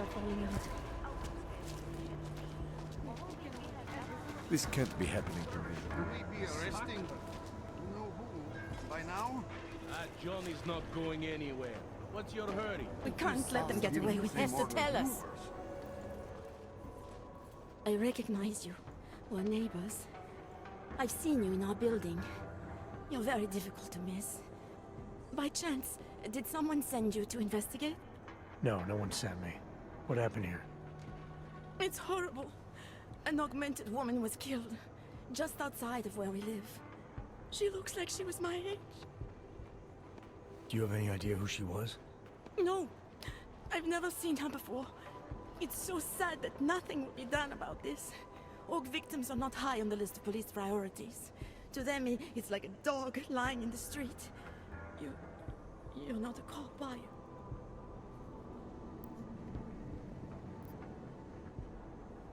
start falling out. This can't be happening to me. Will we be arresting who know who by now? Johnny's not going anywhere. What's your hurry? We can't let them get away with this. Has to tell us. I recognize you. We're neighbors. I've seen you in our building. You're very difficult to miss. By chance, did someone send you to investigate? No, no one sent me. What happened here? It's horrible. An augmented woman was killed, just outside of where we live. She looks like she was my age. Do you have any idea who she was? No, I've never seen her before. It's so sad that nothing will be done about this. Org victims are not high on the list of police priorities. To them, it's like a dog lying in the street. You're not a cop, are you?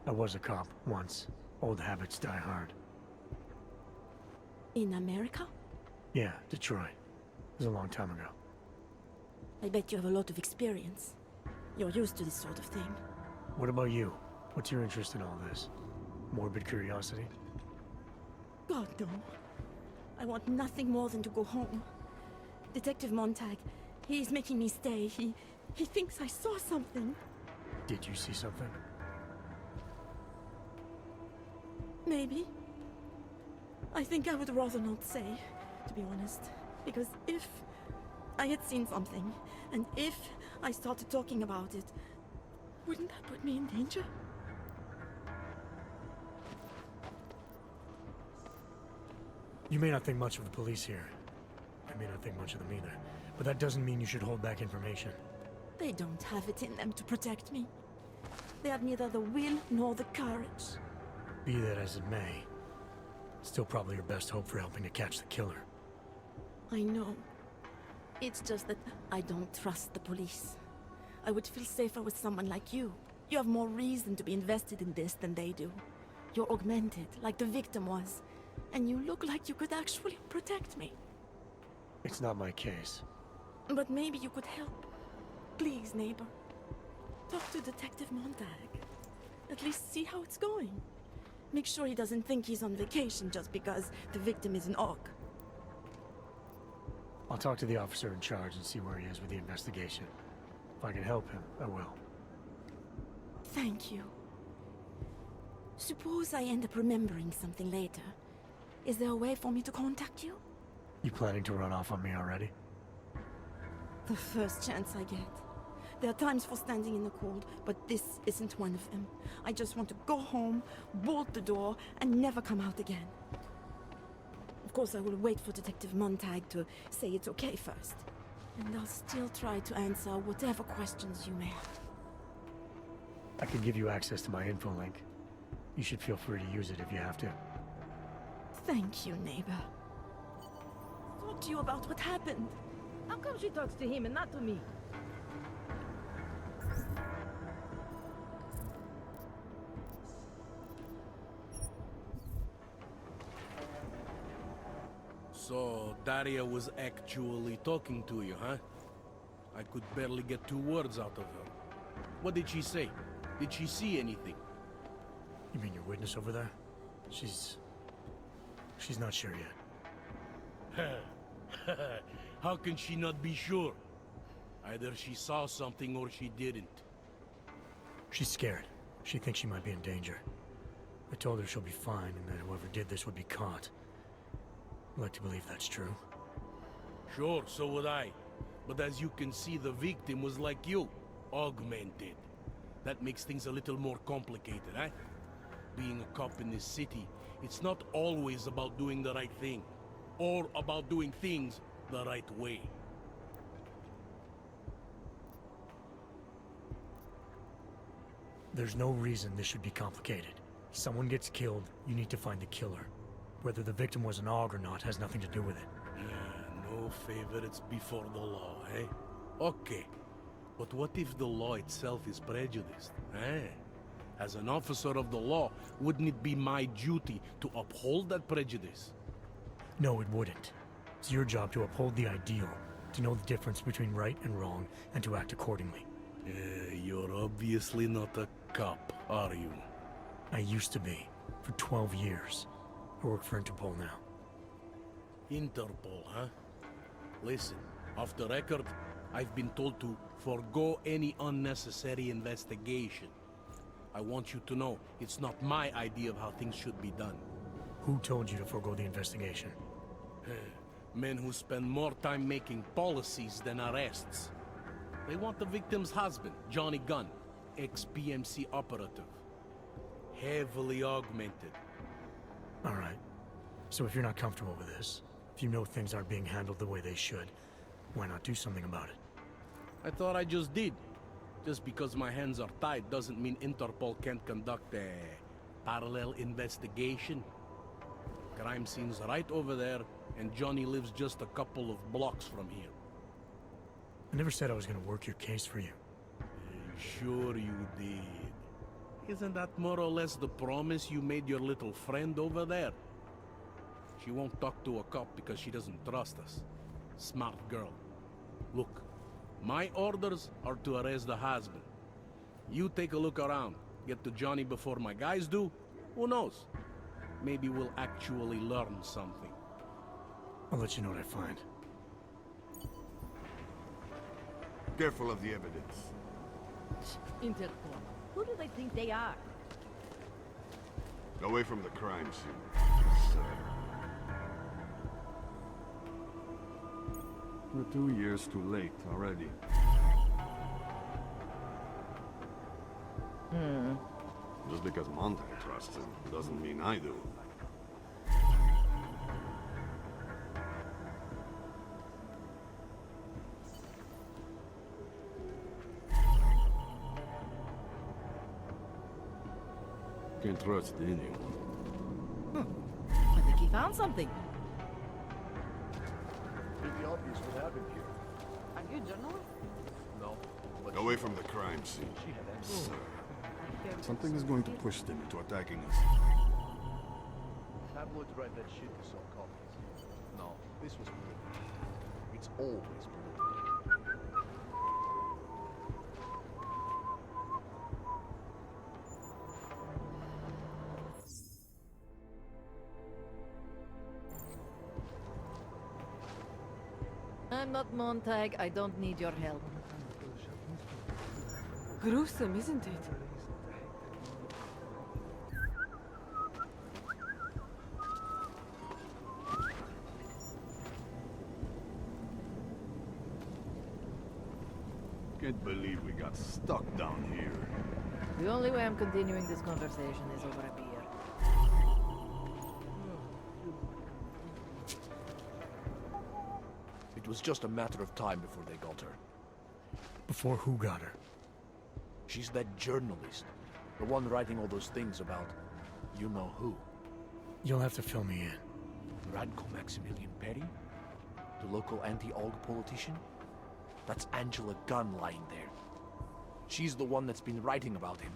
I was a cop, once. Old habits die hard. In America? Yeah, Detroit. It was a long time ago. I bet you have a lot of experience. You're used to this sort of thing. What about you? What's your interest in all this? Morbid curiosity? God, no. I want nothing more than to go home. Detective Montag, he's making me stay. He thinks I saw something. Did you see something? Maybe. I think I would rather not say, to be honest. Because if I had seen something, and if I started talking about it, wouldn't that put me in danger? You may not think much of the police here. I may not think much of them either. But that doesn't mean you should hold back information. They don't have it in them to protect me. They have neither the will nor the courage. Be that as it may, still probably your best hope for helping to catch the killer. I know. It's just that I don't trust the police. I would feel safer with someone like you. You have more reason to be invested in this than they do. You're augmented, like the victim was. And you look like you could actually protect me. It's not my case. But maybe you could help. Please, neighbor. Talk to Detective Montag. At least see how it's going. Make sure he doesn't think he's on vacation just because the victim is an Aug. I'll talk to the officer in charge and see where he is with the investigation. If I can help him, I will. Thank you. Suppose I end up remembering something later. Is there a way for me to contact you? You planning to run off on me already? The first chance I get. There are times for standing in the cold, but this isn't one of them. I just want to go home, bolt the door, and never come out again. Of course, I will wait for Detective Montag to say it's okay first. And I'll still try to answer whatever questions you may have. I can give you access to my info link. You should feel free to use it if you have to. Thank you, neighbor. Talk to you about what happened. How come she talks to him and not to me? So, Daria was actually talking to you, huh? I could barely get 2 words out of her. What did she say? Did she see anything? You mean your witness over there? She's not sure yet. How can she not be sure? Either she saw something or she didn't. She's scared. She thinks she might be in danger. I told her she'll be fine and that whoever did this would be caught. I'd like to believe that's true. Sure, so would I. But as you can see, the victim was like you, augmented. That makes things a little more complicated, eh? Being a cop in this city, it's not always about doing the right thing, or about doing things the right way. There's no reason this should be complicated. Someone gets killed, you need to find the killer. Whether the victim was an AUG or not has nothing to do with it. No favorites before the law, eh? Okay, but what if the law itself is prejudiced, eh? As an officer of the law, wouldn't it be my duty to uphold that prejudice? No, it wouldn't. It's your job to uphold the ideal, to know the difference between right and wrong, and to act accordingly. You're obviously not a cop, are you? I used to be, for 12 years. I work for Interpol now. Interpol, huh? Listen, off the record, I've been told to forego any unnecessary investigation. I want you to know, it's not my idea of how things should be done. Who told you to forego the investigation? Men who spend more time making policies than arrests. They want the victim's husband, Johnny Gunn, ex-PMC operative. Heavily augmented. All right. So if you're not comfortable with this, if you know things aren't being handled the way they should, why not do something about it? I thought I just did. Just because my hands are tied doesn't mean Interpol can't conduct a parallel investigation. Crime scene's right over there, and Johnny lives just a couple of blocks from here. I never said I was gonna work your case for you. Sure you did. Isn't that more or less the promise you made your little friend over there? She won't talk to a cop because she doesn't trust us. Smart girl. Look, my orders are to arrest the husband. You take a look around. Get to Johnny before my guys do. Who knows? Maybe we'll actually learn something. I'll let you know what I find. Careful of the evidence. Interpol. Who do they think they are? Away from the crime scene. Sir. We're 2 years too late already. Just because Montag trusts him doesn't mean I do. Can't trust anyone. I think he found something. Pretty obvious what happened here. Are you a journalist? No, but Away from the crime scene. she had that. Sir. Something is going to push them into attacking us. Tabloids write that shit to sell copies. No, this was political. It's always political. I'm not Montag. I don't need your help. Gruesome, isn't it? Can't believe we got stuck down here. The only way I'm continuing this conversation is over a beer. It was just a matter of time before they got her. Before who got her? She's that journalist. The one writing all those things about you know who. You'll have to fill me in. Radical Maximilian Perry? The local anti-AUG politician? That's Angela Gunn lying there. She's the one that's been writing about him.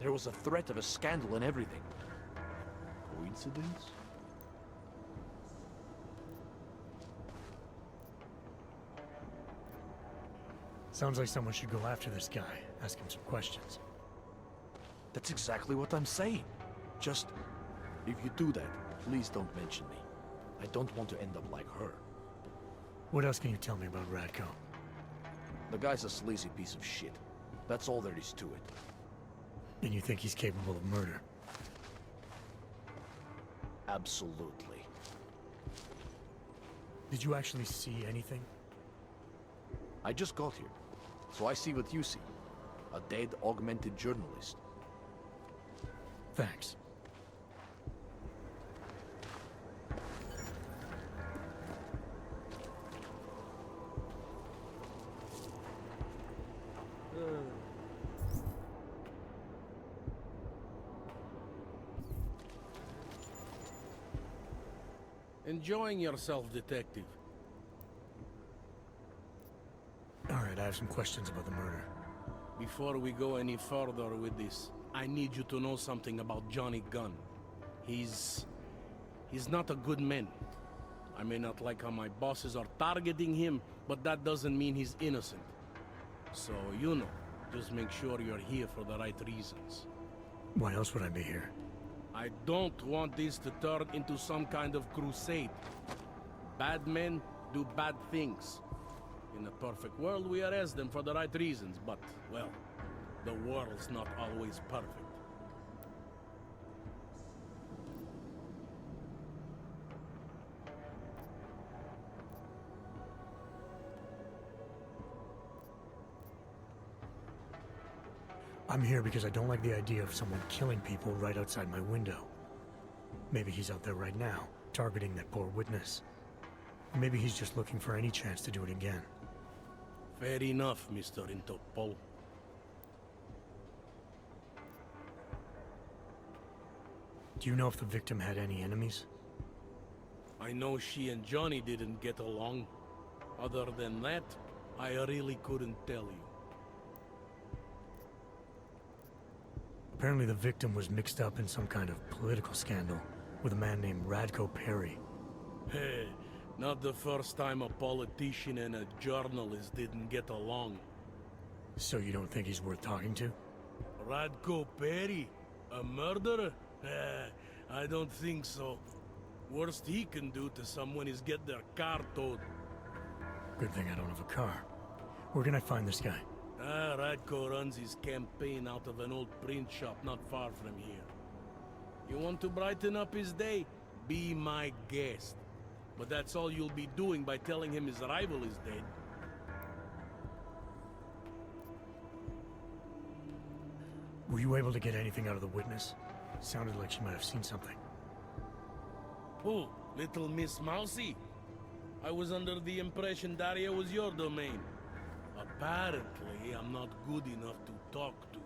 There was a threat of a scandal and everything. Coincidence? Sounds like someone should go after this guy, ask him some questions. That's exactly what I'm saying. Just, if you do that, please don't mention me. I don't want to end up like her. What else can you tell me about Radko? The guy's a sleazy piece of shit. That's all there is to it. And you think he's capable of murder? Absolutely. Did you actually see anything? I just got here, so I see what you see. A dead, augmented journalist. Thanks. Enjoying yourself, detective. All right, I have some questions about the murder. Before we go any further with this, I need you to know something about Johnny Gunn. He's not a good man. I may not like how my bosses are targeting him, but that doesn't mean he's innocent. So, you know, just make sure you're here for the right reasons. Why else would I be here? I don't want this to turn into some kind of crusade. Bad men do bad things. In a perfect world, we arrest them for the right reasons, but, well, the world's not always perfect. I'm here because I don't like the idea of someone killing people right outside my window. Maybe he's out there right now, targeting that poor witness. Maybe he's just looking for any chance to do it again. Fair enough, Mr. Interpol. Do you know if the victim had any enemies? I know she and Johnny didn't get along. Other than that, I really couldn't tell you. Apparently the victim was mixed up in some kind of political scandal with a man named Radko Perry. Hey, not the first time a politician and a journalist didn't get along. So you don't think he's worth talking to? Radko Perry? A murderer? I don't think so. Worst he can do to someone is get their car towed. Good thing I don't have a car. Where can I find this guy? Radko runs his campaign out of an old print shop not far from here. You want to brighten up his day? Be my guest. But that's all you'll be doing by telling him his rival is dead. Were you able to get anything out of the witness? Sounded like she might have seen something. Who? Little Miss Mousy? I was under the impression Daria was your domain. Apparently, I'm not good enough to talk to.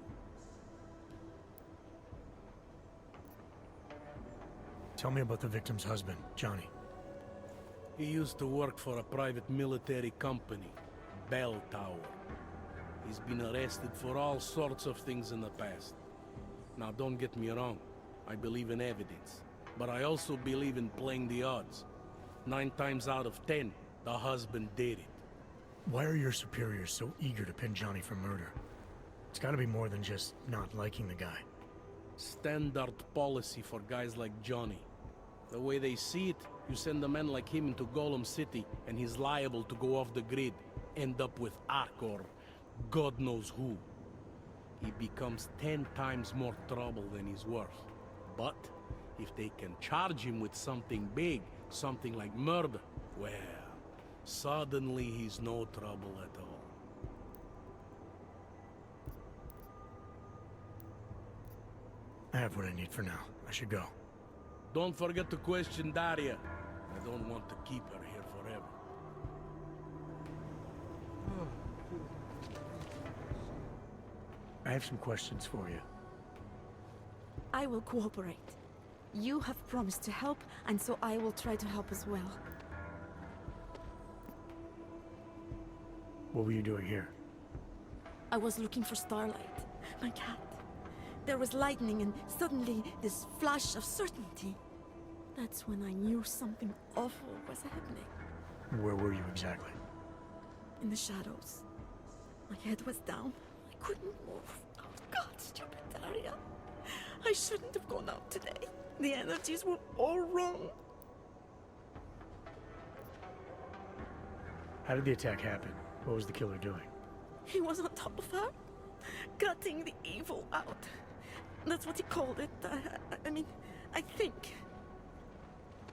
Tell me about the victim's husband, Johnny. He used to work for a private military company, Bell Tower. He's been arrested for all sorts of things in the past. Now, don't get me wrong. I believe in evidence. But I also believe in playing the odds. 9 times out of 10, the husband did it. Why are your superiors so eager to pin Johnny for murder? It's gotta be more than just not liking the guy. Standard policy for guys like Johnny. The way they see it, you send a man like him into Golem City, and he's liable to go off the grid, end up with Ark or God knows who. He becomes 10 times more trouble than he's worth. But if they can charge him with something big, something like murder, well, suddenly he's no trouble at all. I have what I need for now. I should go. Don't forget to question Daria. I don't want to keep her here forever. I have some questions for you. I will cooperate. You have promised to help, and so I will try to help as well. What were you doing here? I was looking for Starlight, my cat. There was lightning and suddenly this flash of certainty. That's when I knew something awful was happening. Where were you exactly? In the shadows. My head was down. I couldn't move. Oh God, stupid Daria. I shouldn't have gone out today. The energies were all wrong. How did the attack happen? What was the killer doing? He was on top of her, gutting the evil out. That's what he called it. I mean, I think.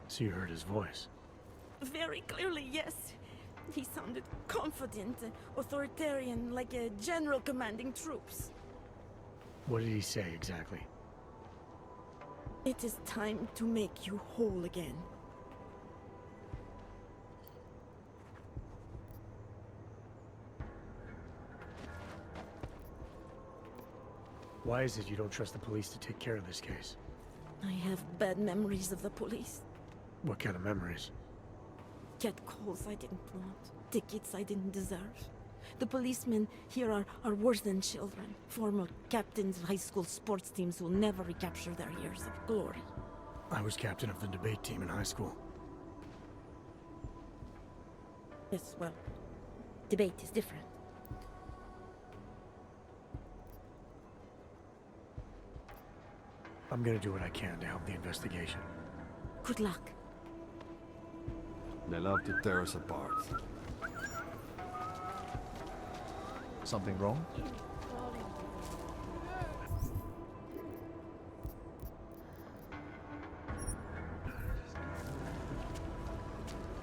So you heard his voice? Very clearly, yes. He sounded confident, authoritarian, like a general commanding troops. What did he say exactly? It is time to make you whole again. Why is it you don't trust the police to take care of this case? I have bad memories of the police. What kind of memories? Get calls I didn't want, tickets I didn't deserve. The policemen here are worse than children. Former captains of high school sports teams who will never recapture their years of glory. I was captain of the debate team in high school. Yes, well, debate is different. I'm gonna do what I can to help the investigation. Good luck. They love to tear us apart. Something wrong?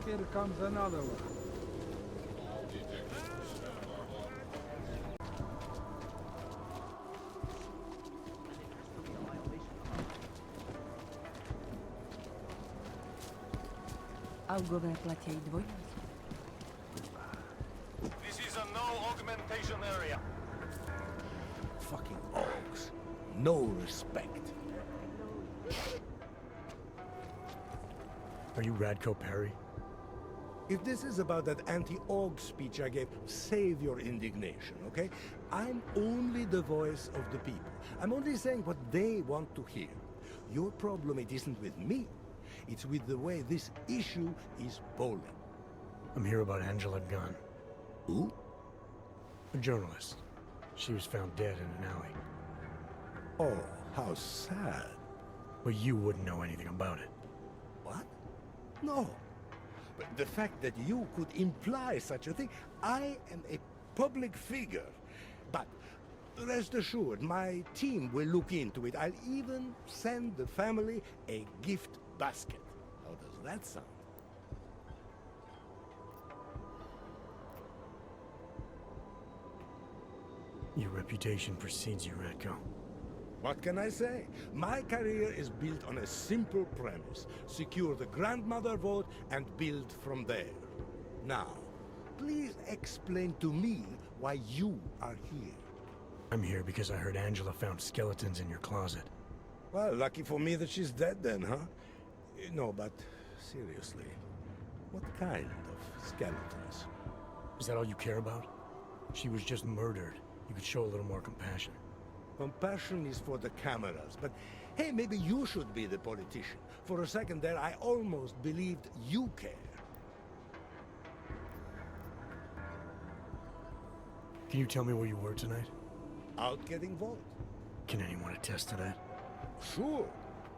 Here comes another one. Algové platí dvoj. This is a no augmentation area. Fucking orcs. No respect. Are you Radko Perry? If this is about that anti-org speech I gave, save your indignation, okay? I'm only the voice of the people. I'm only saying what they want to hear. Your problem, it isn't with me. It's with the way this issue is bowling. I'm here about Angela Gunn, Who? a journalist. She was found dead in an alley. Oh, how sad. But you wouldn't know anything about it. What? No. But the fact that you could imply such a thing, I am a public figure. But rest assured, my team will look into it. I'll even send the family a gift basket. How does that sound? Your reputation precedes you, Radko. What can I say? My career is built on a simple premise. Secure the grandmother vote and build from there. Now, please explain to me why you are here. I'm here because I heard Angela found skeletons in your closet. Well, lucky for me that she's dead then, huh? No, but seriously, what kind of skeletons? Is that all you care about? She was just murdered. You could show a little more compassion. Compassion is for the cameras, but hey, maybe you should be the politician. For a second there, I almost believed you care. Can you tell me where you were tonight? Out getting votes. Can anyone attest to that? Sure.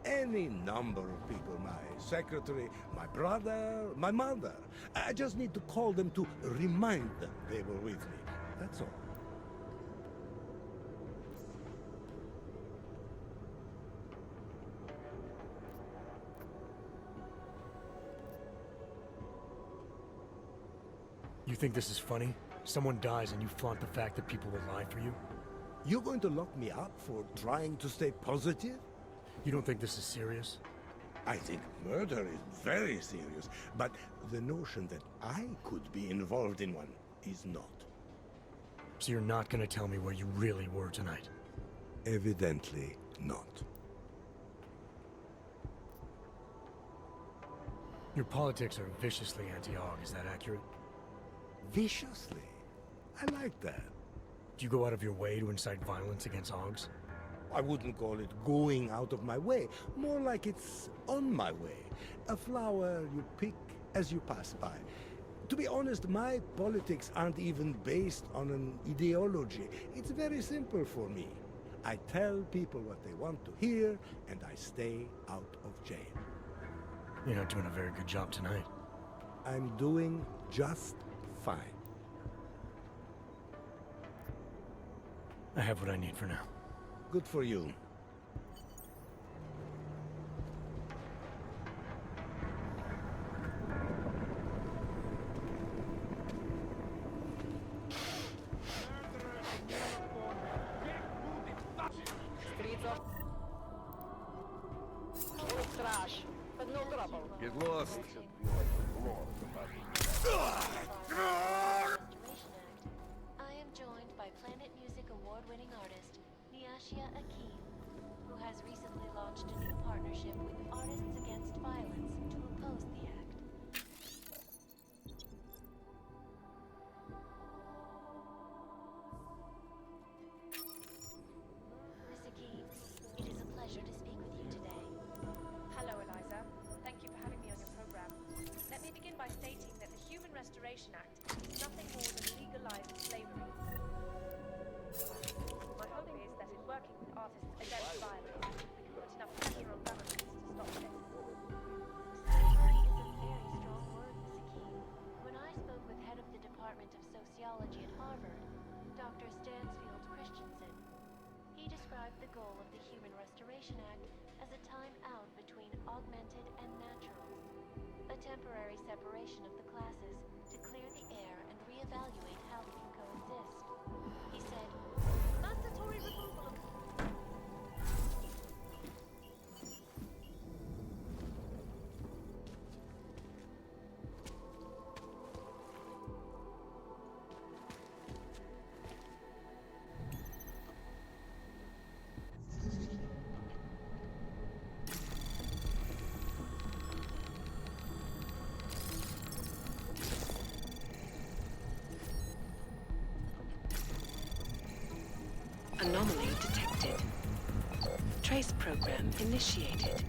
Any number of people. My secretary, my brother, my mother. I just need to call them to remind them they were with me. That's all. You think this is funny? Someone dies and you flaunt the fact that people will lie for you? You're going to lock me up for trying to stay positive? You don't think this is serious? I think murder is very serious, but the notion that I could be involved in one is not. So you're not gonna tell me where you really were tonight? Evidently not. Your politics are viciously anti-Aug, is that accurate? Viciously? I like that. Do you go out of your way to incite violence against Augs? I wouldn't call it going out of my way, more like it's on my way. A flower you pick as you pass by. To be honest, my politics aren't even based on an ideology. It's very simple for me. I tell people what they want to hear, and I stay out of jail. You're not doing a very good job tonight. I'm doing just fine. I have what I need for now. Good for you. Get lost. I am joined by Planet Music award-winning artist Niashia Akeem, who has recently launched a new partnership with Artists Against Violence to oppose the act. Miss Akeem, it is a pleasure to speak with you today. Hello, Eliza. Thank you for having me on your program. Let me begin by stating that the Human Restoration Act is nothing more than legalized slavery. My hope is that in working with Artists Against Violence, we can put enough augmented and naturals. A temporary separation of the classes to clear the air and reevaluate how we can coexist. He said, mandatory removal of... Anomaly detected. Trace program initiated.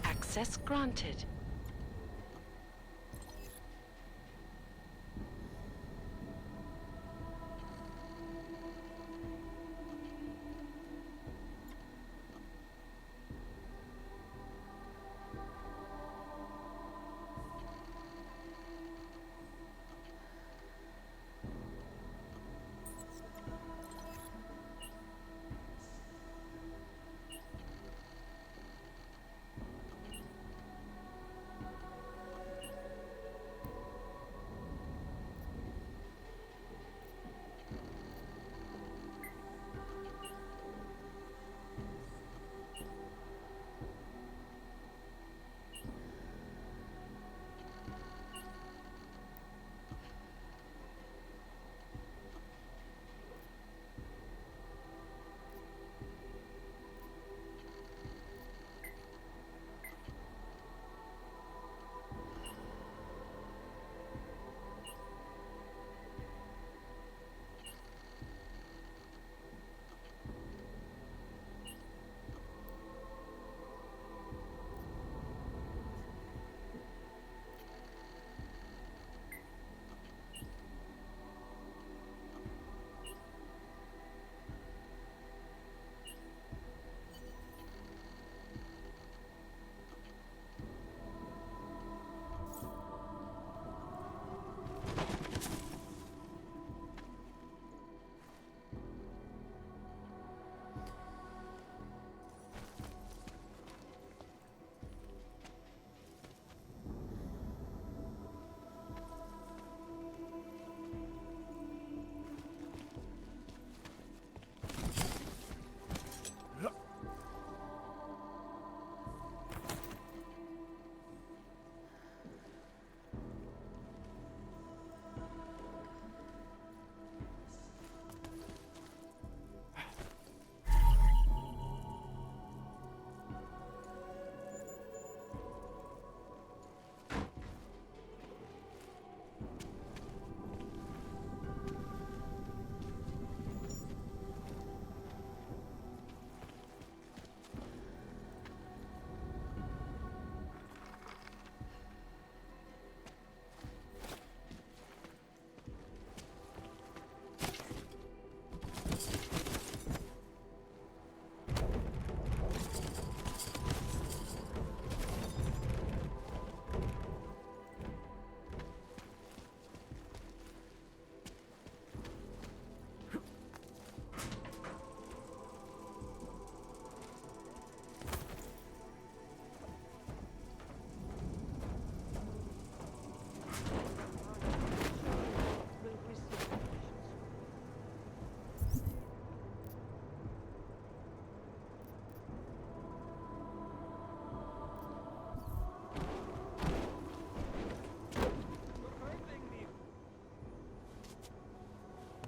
Access granted.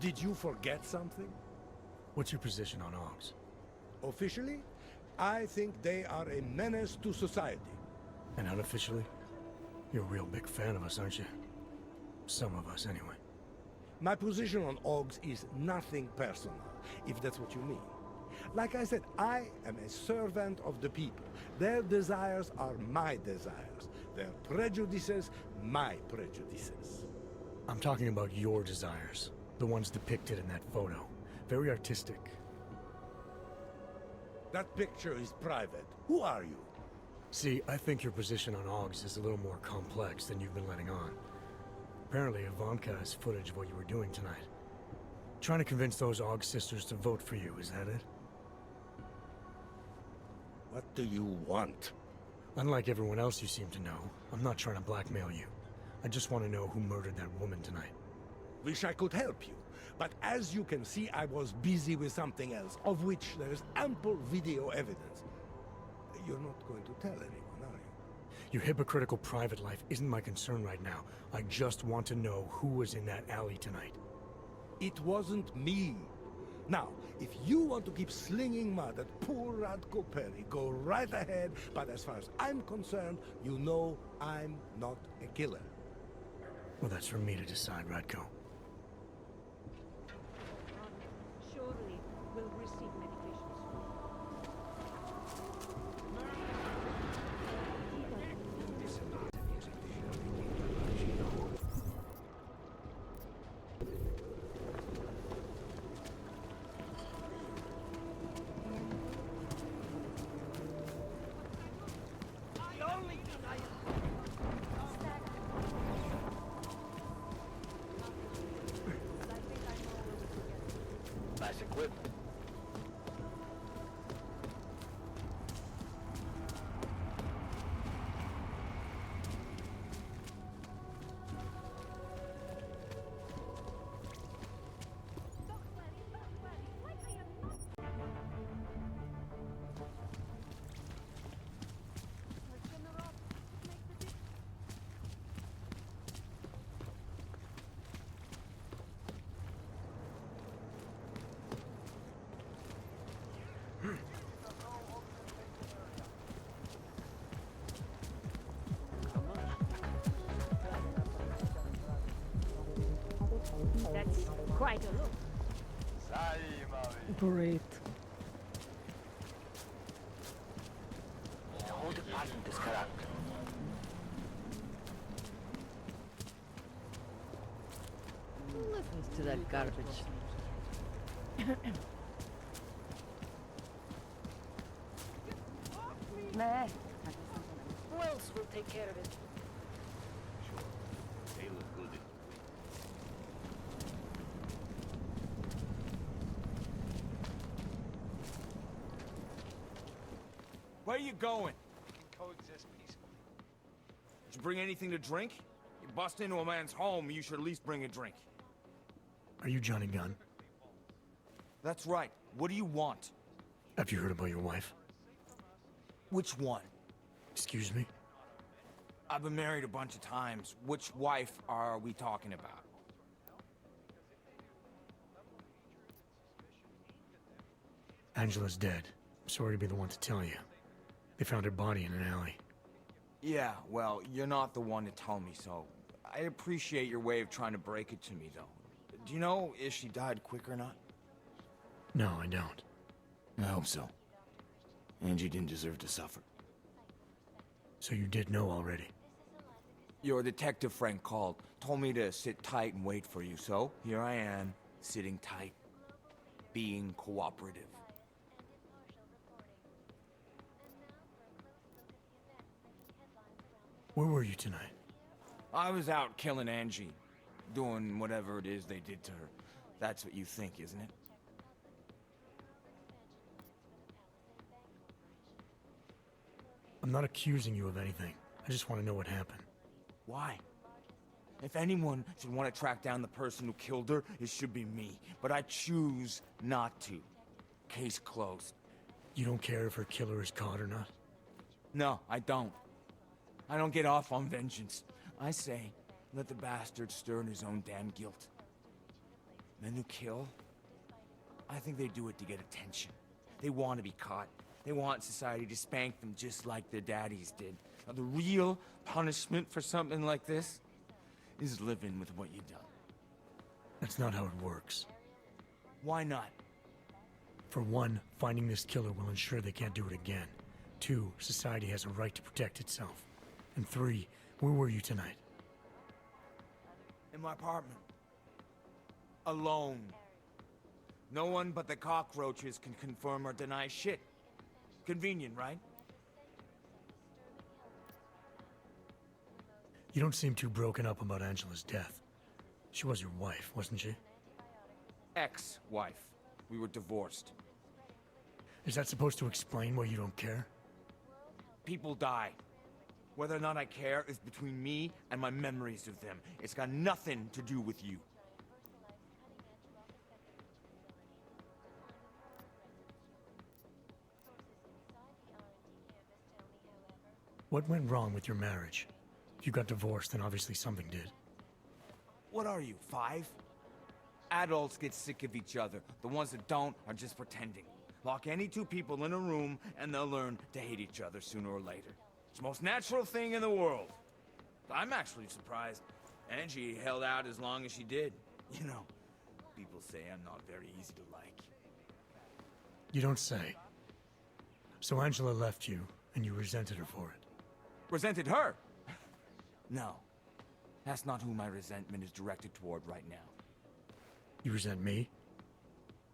Did you forget something? What's your position on Augs? Officially, I think they are a menace to society. And unofficially? You're a real big fan of us, aren't you? Some of us, anyway. My position on Augs is nothing personal, if that's what you mean. Like I said, I am a servant of the people. Their desires are my desires. Their prejudices, my prejudices. I'm talking about your desires. The ones depicted in that photo. Very artistic. That picture is private. Who are you? See, I think your position on Augs is a little more complex than you've been letting on. Apparently, Ivanka has footage of what you were doing tonight. Trying to convince those Aug sisters to vote for you, is that it? What do you want? Unlike everyone else you seem to know, I'm not trying to blackmail you. I just want to know who murdered that woman tonight. Wish I could help you, but as you can see, I was busy with something else, of which there is ample video evidence. You're not going to tell anyone, are you? Your hypocritical private life isn't my concern right now. I just want to know who was in that alley tonight. It wasn't me. Now, if you want to keep slinging mud at poor Radko Perry, go right ahead, but as far as I'm concerned, you know I'm not a killer. Well, that's for me to decide, Radko. Surely we'll receive medication soon. Nice equipment. That's quite a look. Great. Hold the pattern, this character. Who listens to that garbage? Nah. Who else will take care of it? They look good. Where are you going? Coexist peacefully. Did you bring anything to drink? You bust into a man's home, you should at least bring a drink. Are you Johnny Gunn? That's right. What do you want? Have you heard about your wife? Which one? Excuse me? I've been married a bunch of times. Which wife are we talking about? Angela's dead. I'm sorry to be the one to tell you. They found her body in an alley. Yeah, well, you're not the one to tell me so. I appreciate your way of trying to break it to me, though. Do you know if she died quick or not? No, I don't. I hope so. Angie didn't deserve to suffer. So you did know already? Your detective friend called, told me to sit tight and wait for you, so here I am, sitting tight, being cooperative. Where were you tonight? I was out killing Angie, doing whatever it is they did to her. That's what you think, isn't it? I'm not accusing you of anything. I just want to know what happened. Why? If anyone should want to track down the person who killed her, it should be me. But I choose not to. Case closed. You don't care if her killer is caught or not? No, I don't. I don't get off on vengeance. I say, let the bastard stir in his own damn guilt. Men who kill, I think they do it to get attention. They want to be caught. They want society to spank them just like their daddies did. Now, the real punishment for something like this is living with what you've done. That's not how it works. Why not? For one, finding this killer will ensure they can't do it again. Two, society has a right to protect itself. And three, where were you tonight? In my apartment. Alone. No one but the cockroaches can confirm or deny shit. Convenient, right? You don't seem too broken up about Angela's death. She was your wife, wasn't she? Ex-wife. We were divorced. Is that supposed to explain why you don't care? People die. Whether or not I care is between me and my memories of them. It's got nothing to do with you. What went wrong with your marriage? If you got divorced, then obviously something did. What are you, 5? Adults get sick of each other. The ones that don't are just pretending. Lock any 2 people in a room, and they'll learn to hate each other sooner or later. It's the most natural thing in the world. I'm actually surprised Angie held out as long as she did. You know, people say I'm not very easy to like. You don't say. So Angela left you, and you resented her for it. Resented her? No. That's not who my resentment is directed toward right now. You resent me?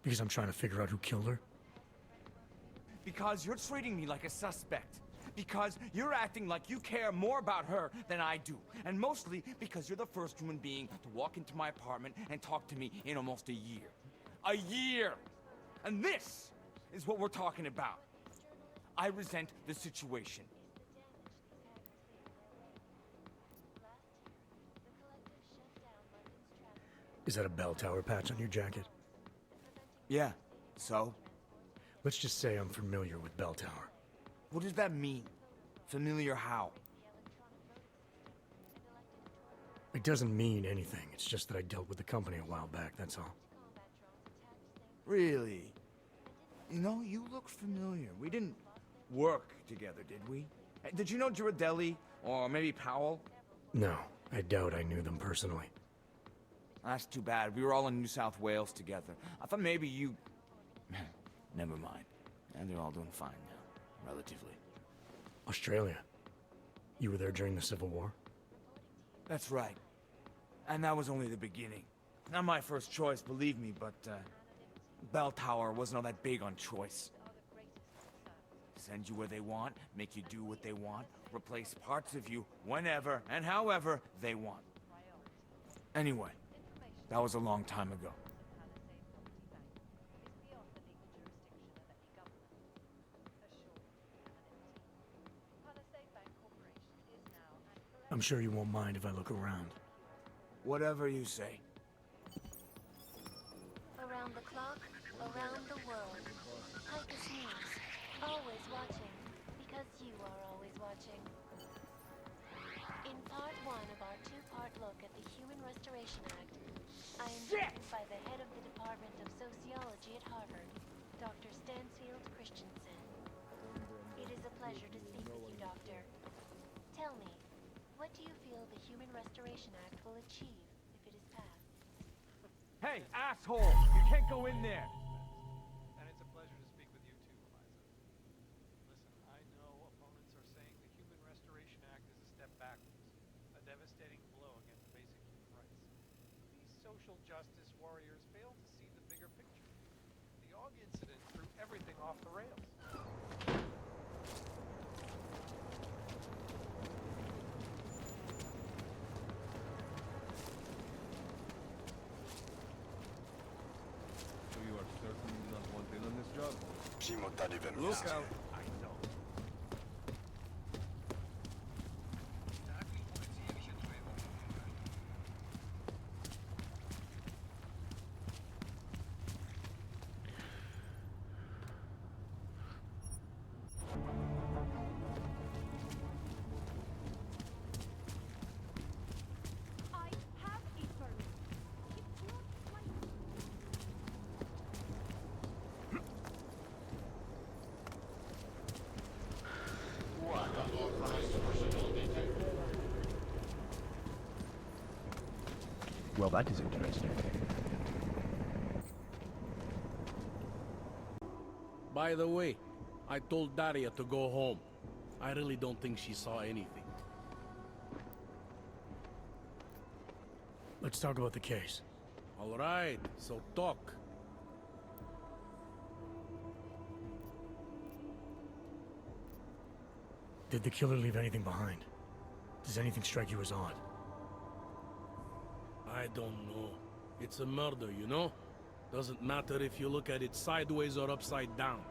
Because I'm trying to figure out who killed her? Because you're treating me like a suspect. Because you're acting like you care more about her than I do. And mostly because you're the first human being to walk into my apartment and talk to me in almost a year. A year! And this is what we're talking about. I resent the situation. Is that a bell tower patch on your jacket? Yeah, so? Let's just say I'm familiar with bell tower. What does that mean? Familiar how? It doesn't mean anything. It's just that I dealt with the company a while back, that's all. Really? You know, you look familiar. We didn't work together, did we? Did you know Girardelli? Or maybe Powell? No, I doubt I knew them personally. That's too bad. We were all in New South Wales together. I thought maybe you... Never mind. And they're all doing fine now, relatively. Australia? You were there during the Civil War? That's right. And that was only the beginning. Not my first choice, believe me, but, Bell Tower wasn't all that big on choice. Send you where they want, make you do what they want, replace parts of you whenever and however they want. Anyway, that was a long time ago. I'm sure you won't mind if I look around. Whatever you say. Around the clock, around the world. Hicus News. Always watching. Because you are always watching. In part 1 of our 2-part look at the Human Restoration Act, I am joined by the head of the Department of Sociology at Harvard, Dr. Stansfield Christensen. It is a pleasure to speak with you, Doctor. Tell me, what do you feel the Human Restoration Act will achieve if it is passed? Hey, asshole! You can't go in there! And it's a pleasure to speak with you too, Eliza. Listen, I know opponents are saying the Human Restoration Act is a step backwards, a devastating blow against basic human rights. These social justice warriors fail to see the bigger picture. The AUG incident threw everything off the rails. Look out. I know. I have a permit. It's not like... Well, that is interesting. By the way, I told Daria to go home. I really don't think she saw anything. Let's talk about the case. All right, so talk. Did the killer leave anything behind? Does anything strike you as odd? I don't know. It's a murder, you know? Doesn't matter if you look at it sideways or upside down.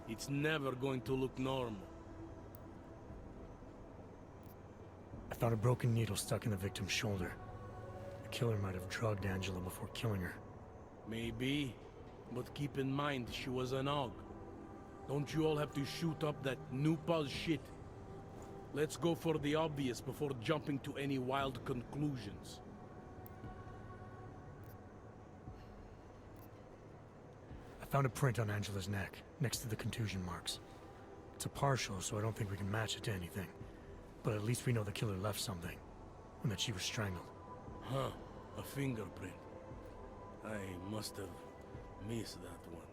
It's never going to look normal. I found a broken needle stuck in the victim's shoulder. The killer might have drugged Angela before killing her. Maybe, but keep in mind she was an AUG. Don't you all have to shoot up that new pause shit? Let's go for the obvious before jumping to any wild conclusions. I found a print on Angela's neck, next to the contusion marks. It's a partial, so I don't think we can match it to anything. But at least we know the killer left something, and that she was strangled. Huh, a fingerprint. I must have missed that one.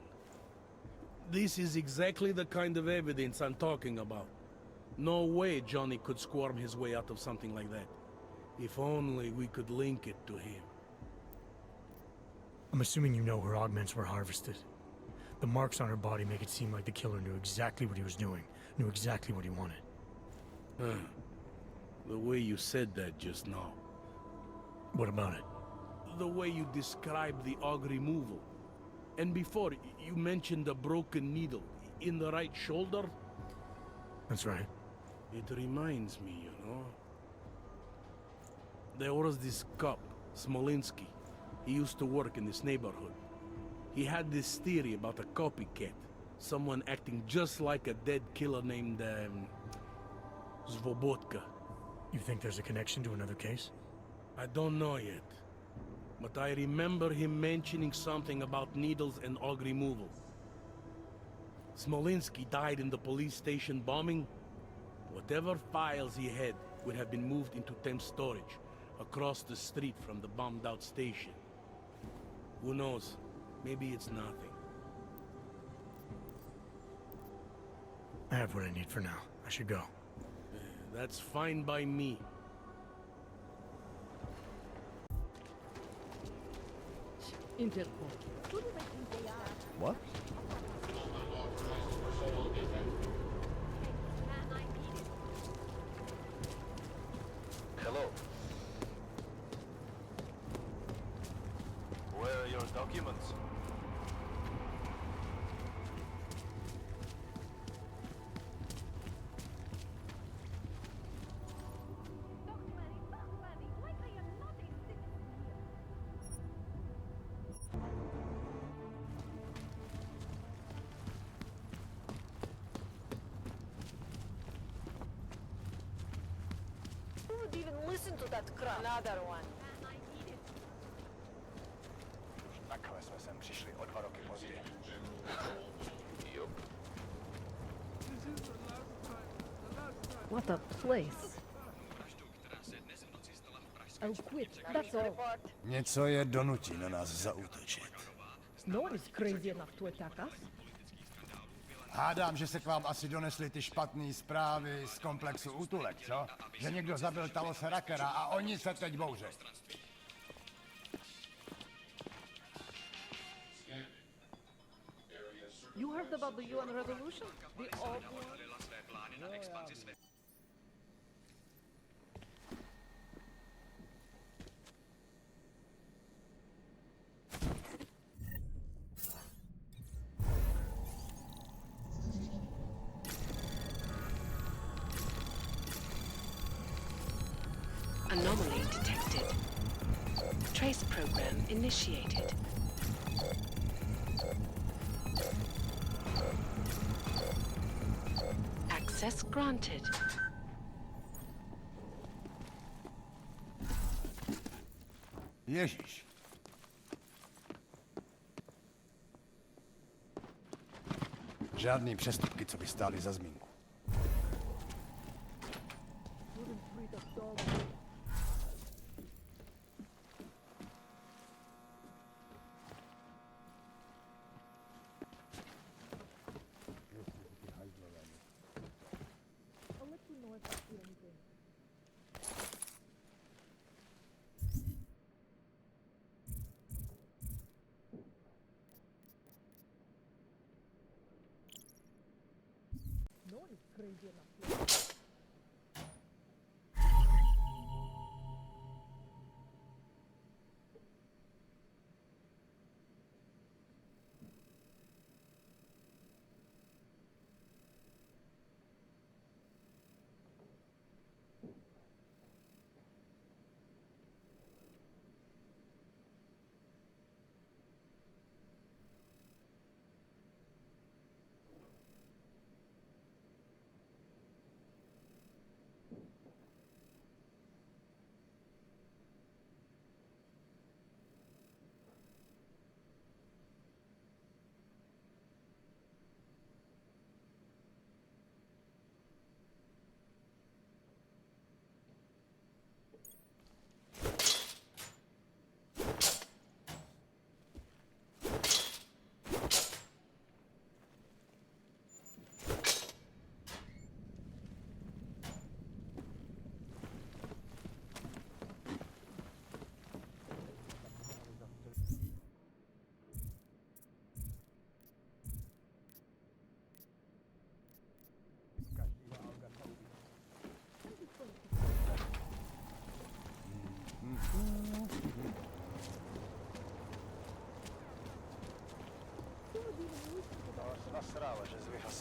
This is exactly the kind of evidence I'm talking about. No way Johnny could squirm his way out of something like that. If only we could link it to him. I'm assuming you know her augments were harvested. The marks on her body make it seem like the killer knew exactly what he was doing, knew exactly what he wanted. Huh. The way you said that just now. What about it? The way you described the AUG removal. And before, you mentioned a broken needle in the right shoulder? That's right. It reminds me, you know. There was this cop, Smolinski. He used to work in this neighborhood. He had this theory about a copycat. Someone acting just like a dead killer named, Svobotka. You think there's a connection to another case? I don't know yet. But I remember him mentioning something about needles and AUG removal. Smolinski died in the police station bombing. Whatever files he had would have been moved into temp storage, across the street from the bombed-out station. Who knows? Maybe it's nothing. I have what I need for now. I should go. That's fine by me. Intercom. What? Hello. Where are your documents? Who would even listen to that crap? Another one. Takhle jsme sem přišli o 2 roky později. Jup. What a place. I'll quit, that's all. Něco je donutí na nás zaútočit. No one is crazy enough to attack us. Hádám, že se k vám asi donesly ty špatné zprávy z komplexu útulek, co? Že někdo zabil Talose Rakera a oni se teď bouří. You heard about the UN revolution? The old one? Anomaly detected. Trace program initiated. Access granted. Ježíš. Žádný přestupky, co by stály za zmínku. No one is crazy enough.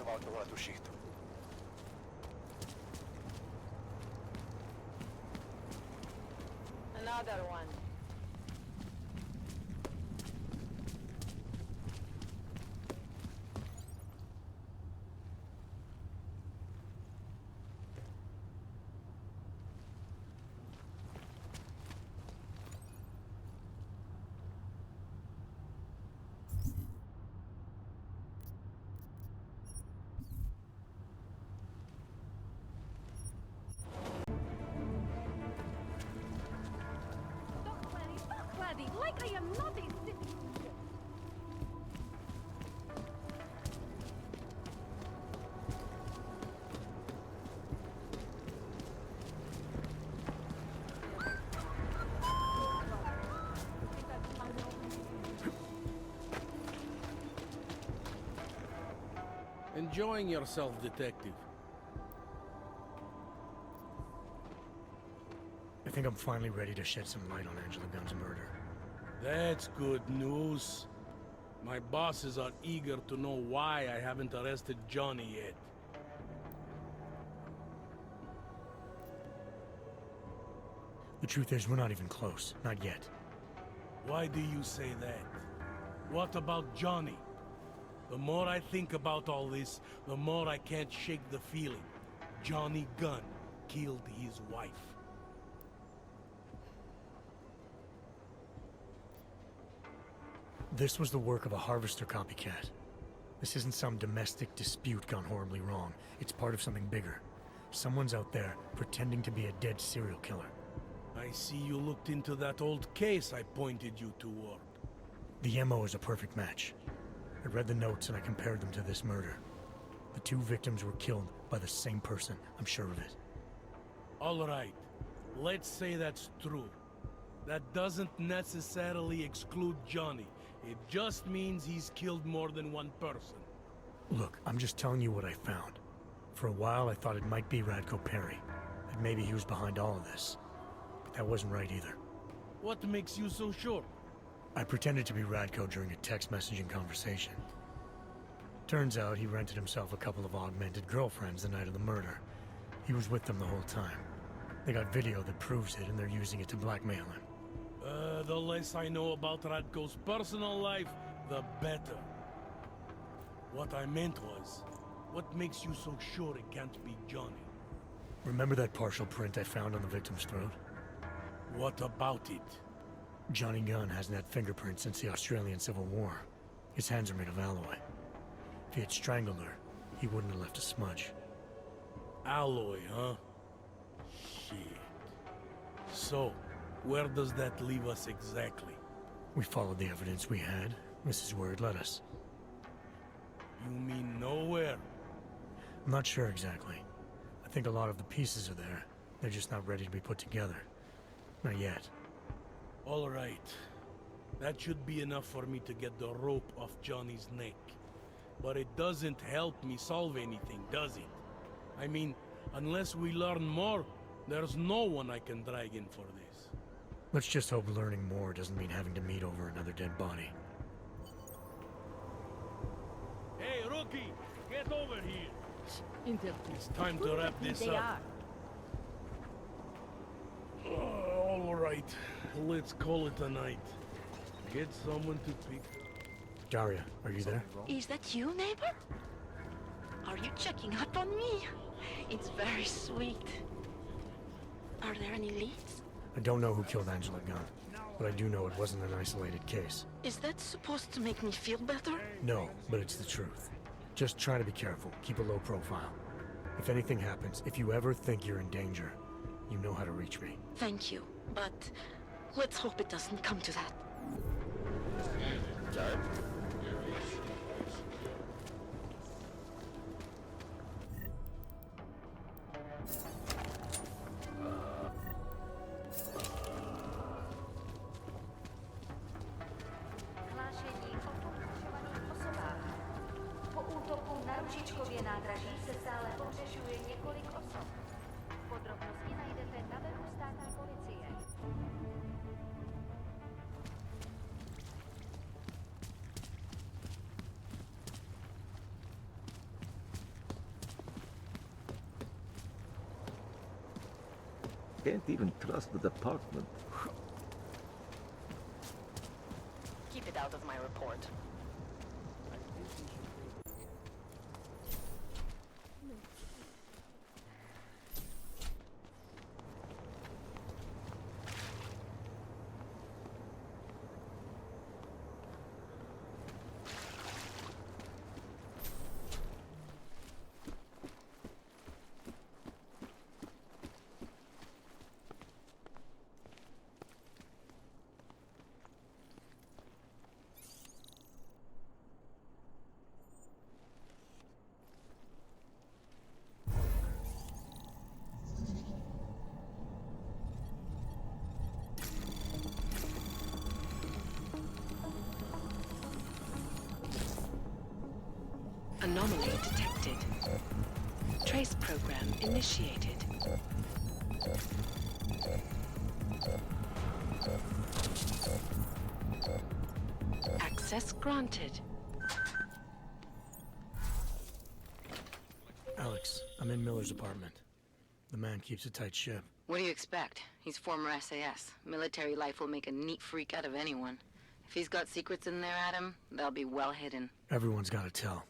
vypisoval tuhletu šichtu. Another one. Like I am not a citizen. Enjoying yourself, detective. I think I'm finally ready to shed some light on Angela Gunn's murder. That's good news. My bosses are eager to know why I haven't arrested Johnny yet. The truth is, we're not even close. Not yet. Why do you say that? What about Johnny? The more I think about all this, the more I can't shake the feeling. Johnny Gunn killed his wife. This was the work of a harvester copycat. This isn't some domestic dispute gone horribly wrong. It's part of something bigger. Someone's out there pretending to be a dead serial killer. I see you looked into that old case I pointed you toward. The MO is a perfect match. I read the notes and I compared them to this murder. The two victims were killed by the same person, I'm sure of it. All right, let's say that's true. That doesn't necessarily exclude Johnny. It just means he's killed more than one person. Look, I'm just telling you what I found. For a while I thought it might be Radko Perry, that maybe he was behind all of this. But that wasn't right either. What makes you so sure? I pretended to be Radko during a text messaging conversation. Turns out he rented himself a couple of augmented girlfriends the night of the murder. He was with them the whole time. They got video that proves it, and they're using it to blackmail him. The less I know about Radko's personal life, the better. What I meant was, what makes you so sure it can't be Johnny? Remember that partial print I found on the victim's throat? What about it? Johnny Gunn hasn't had fingerprints since the Australian Civil War. His hands are made of alloy. If he had strangled her, he wouldn't have left a smudge. Alloy, huh? Shit. So, where does that leave us exactly? We followed the evidence we had. This is where it led us. You mean nowhere? I'm not sure exactly. I think a lot of the pieces are there. They're just not ready to be put together. Not yet. All right. That should be enough for me to get the rope off Johnny's neck. But it doesn't help me solve anything, does it? I mean, unless we learn more, there's no one I can drag in for this. Let's just hope learning more doesn't mean having to meet over another dead body. Hey, rookie! Get over here! It's time to wrap this up. All right. Let's call it a night. Get someone to pick up. Daria, are you there? Is that you, neighbor? Are you checking up on me? It's very sweet. Are there any leads? I don't know who killed Angela Gunn, but I do know it wasn't an isolated case. Is that supposed to make me feel better? No, but it's the truth. Just try to be careful. Keep a low profile. If anything happens, if you ever think you're in danger, you know how to reach me. Thank you, but let's hope it doesn't come to that. Hlášení o pohřešovaných osobách. Po útoku na Ružičkově nádraží se stále pohřešuje několik osob. Podrobnosti najdete na webu státní policie. Can't even trust the department. Keep it out of my report. Anomaly detected. Trace program initiated. Access granted. Alex, I'm in Miller's apartment. The man keeps a tight ship. What do you expect? He's former SAS. Military life will make a neat freak out of anyone. If he's got secrets in there, Adam, they'll be well hidden. Everyone's got to tell.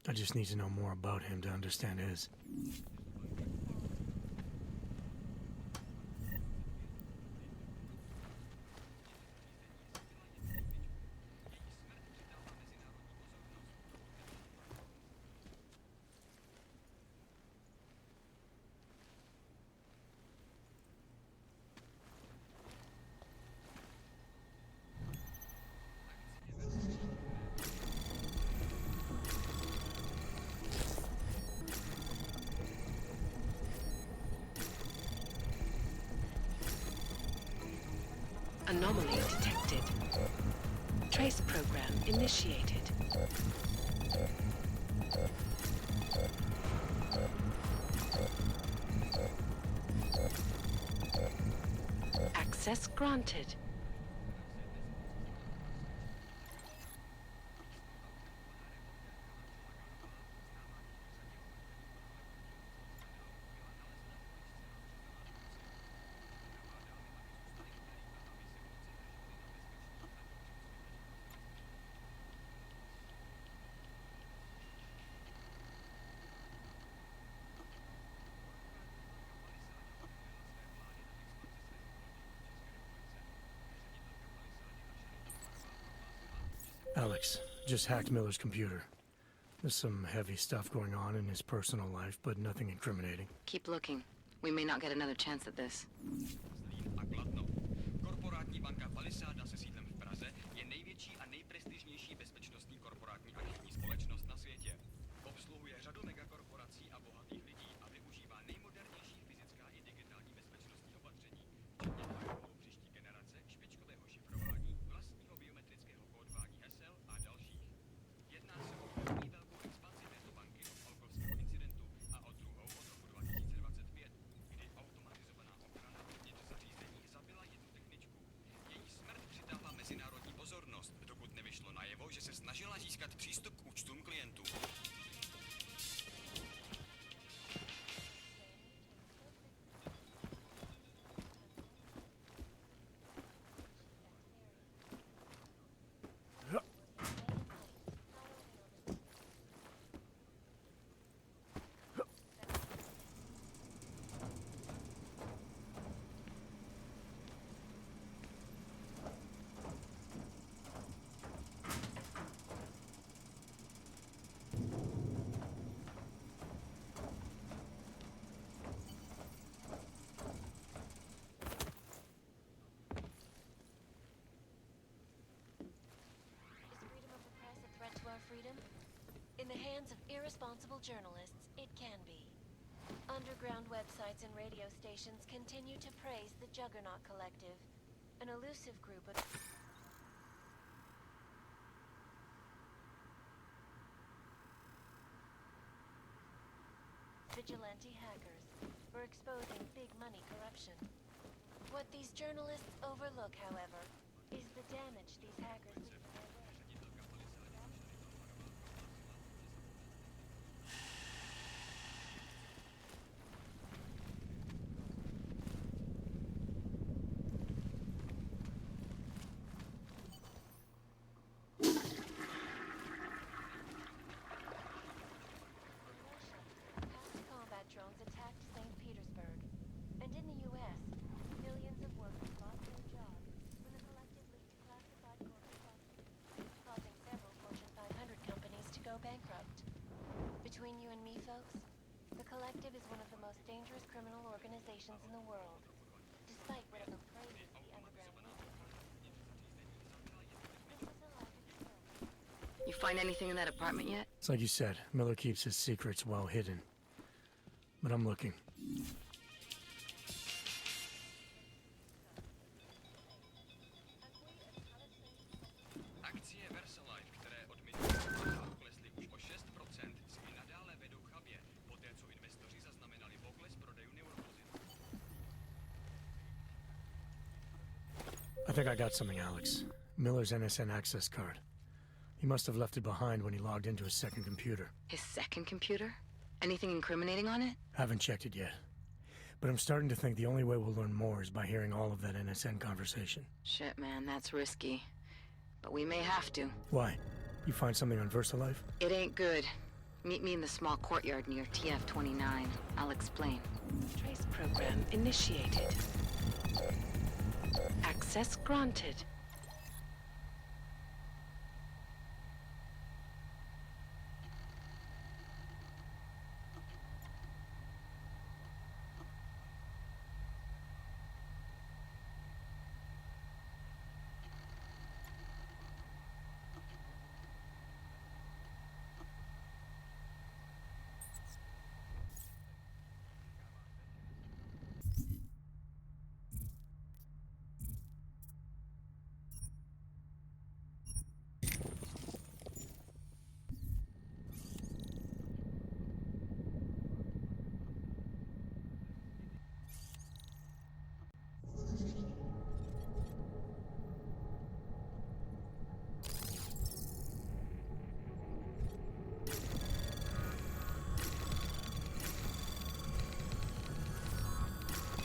I just need to know more about him to understand his. Anomaly detected. Trace program initiated. Access granted. Alex, just hacked Miller's computer. There's some heavy stuff going on in his personal life, but nothing incriminating. Keep looking. We may not get another chance at this. Korporátní banka Palisada se sídlem v Praze je největší a nejprestižnější bezpečnostní korporátní archivní společnost na světě. Obsluhuje řadu megakorporací a bohatých lidí a využívá nejmodernější fyzická i digitální bezpečnostní opatření, včetně firewallu příští generace, špičkového šifrování, vlastního biometrického kódování hesel a dalších. Jedná se o první velkou expanzi této banky od Olkovského incidentu a o druhou od roku 2025, kdy automatizovaná ochrana uvnitř zařízení zabila jednu techničku. Její smrt přitáhla mezinárodní pozornost, dokud nevyšlo najevo, že se snažila získat přístup k účtům klientů. Freedom? In the hands of irresponsible journalists, it can be. Underground websites and radio stations continue to praise the Juggernaut Collective, an elusive group of vigilante hackers for exposing big money corruption. What these journalists overlook, however, is the damage these hackers do to their work. in the U.S., millions of workers lost their jobs when the collective leaked classified corporate documents, causing several Fortune 500 companies to go bankrupt. Between you and me, folks, the collective is one of the most dangerous criminal organizations in the world. Despite whatever praises the underground newspapers. This was a larger deal. You find anything in that apartment yet? It's like you said, Miller keeps his secrets well hidden. But I'm looking. Akcie Versalife, které od minulého roku klesly už o 6%, se i nadále vedou chabě, poté co investoři zaznamenali pokles prodejů neurovozidel. I think I got something, Alex. Miller's NSN access card. He must have left it behind when he logged into his second computer. His second computer? Anything incriminating on it? Haven't checked it yet. But I'm starting to think the only way we'll learn more is by hearing all of that NSN conversation. Shit, man, that's risky. But we may have to. Why? You find something on VersaLife? It ain't good. Meet me in the small courtyard near TF-29. I'll explain. Trace program initiated. Access granted.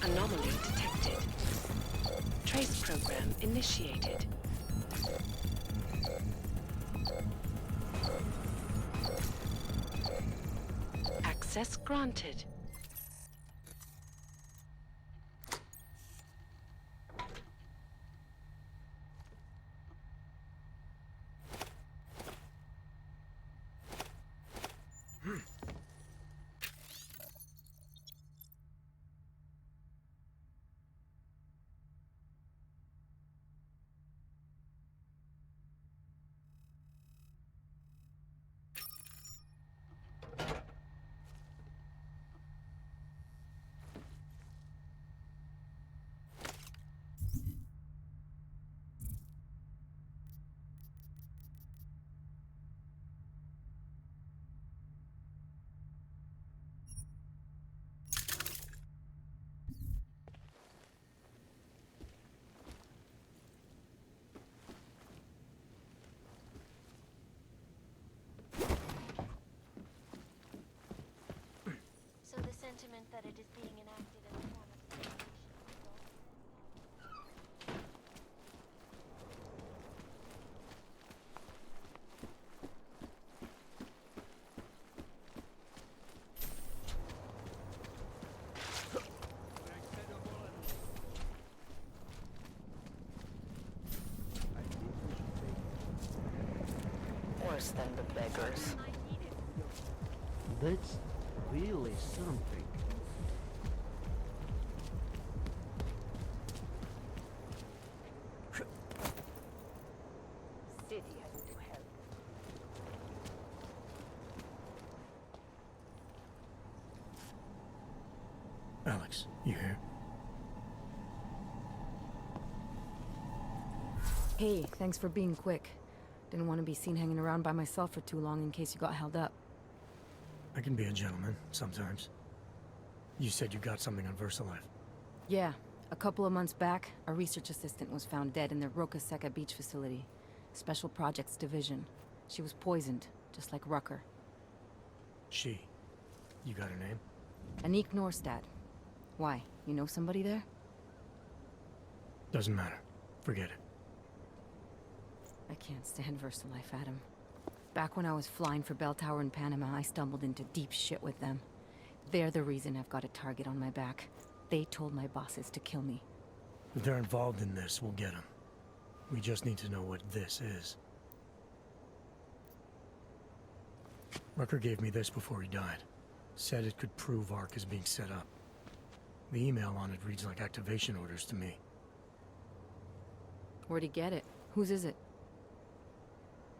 Anomaly detected. Trace program initiated. Access granted. So the sentiment that it is being enacted in the form of simulation Worse than the beggars. That's really something. City has to help. Alex, you here? Hey, thanks for being quick. Didn't want to be seen hanging around by myself for too long in case you got held up. I can be a gentleman, sometimes. You said you got something on VersaLife. Yeah, a couple of months back, a research assistant was found dead in the Roca Seca beach facility. Special Projects Division. She was poisoned, just like Rucker. She. You got her name? Anik Norstad. Why? You know somebody there? Doesn't matter. Forget it. I can't stand VersaLife, Adam. Back when I was flying for Bell Tower in Panama, I stumbled into deep shit with them. They're the reason I've got a target on my back. They told my bosses to kill me. If they're involved in this, we'll get them. We just need to know what this is. Rucker gave me this before he died. Said it could prove Ark is being set up. The email on it reads like activation orders to me. Where'd he get it? Whose is it?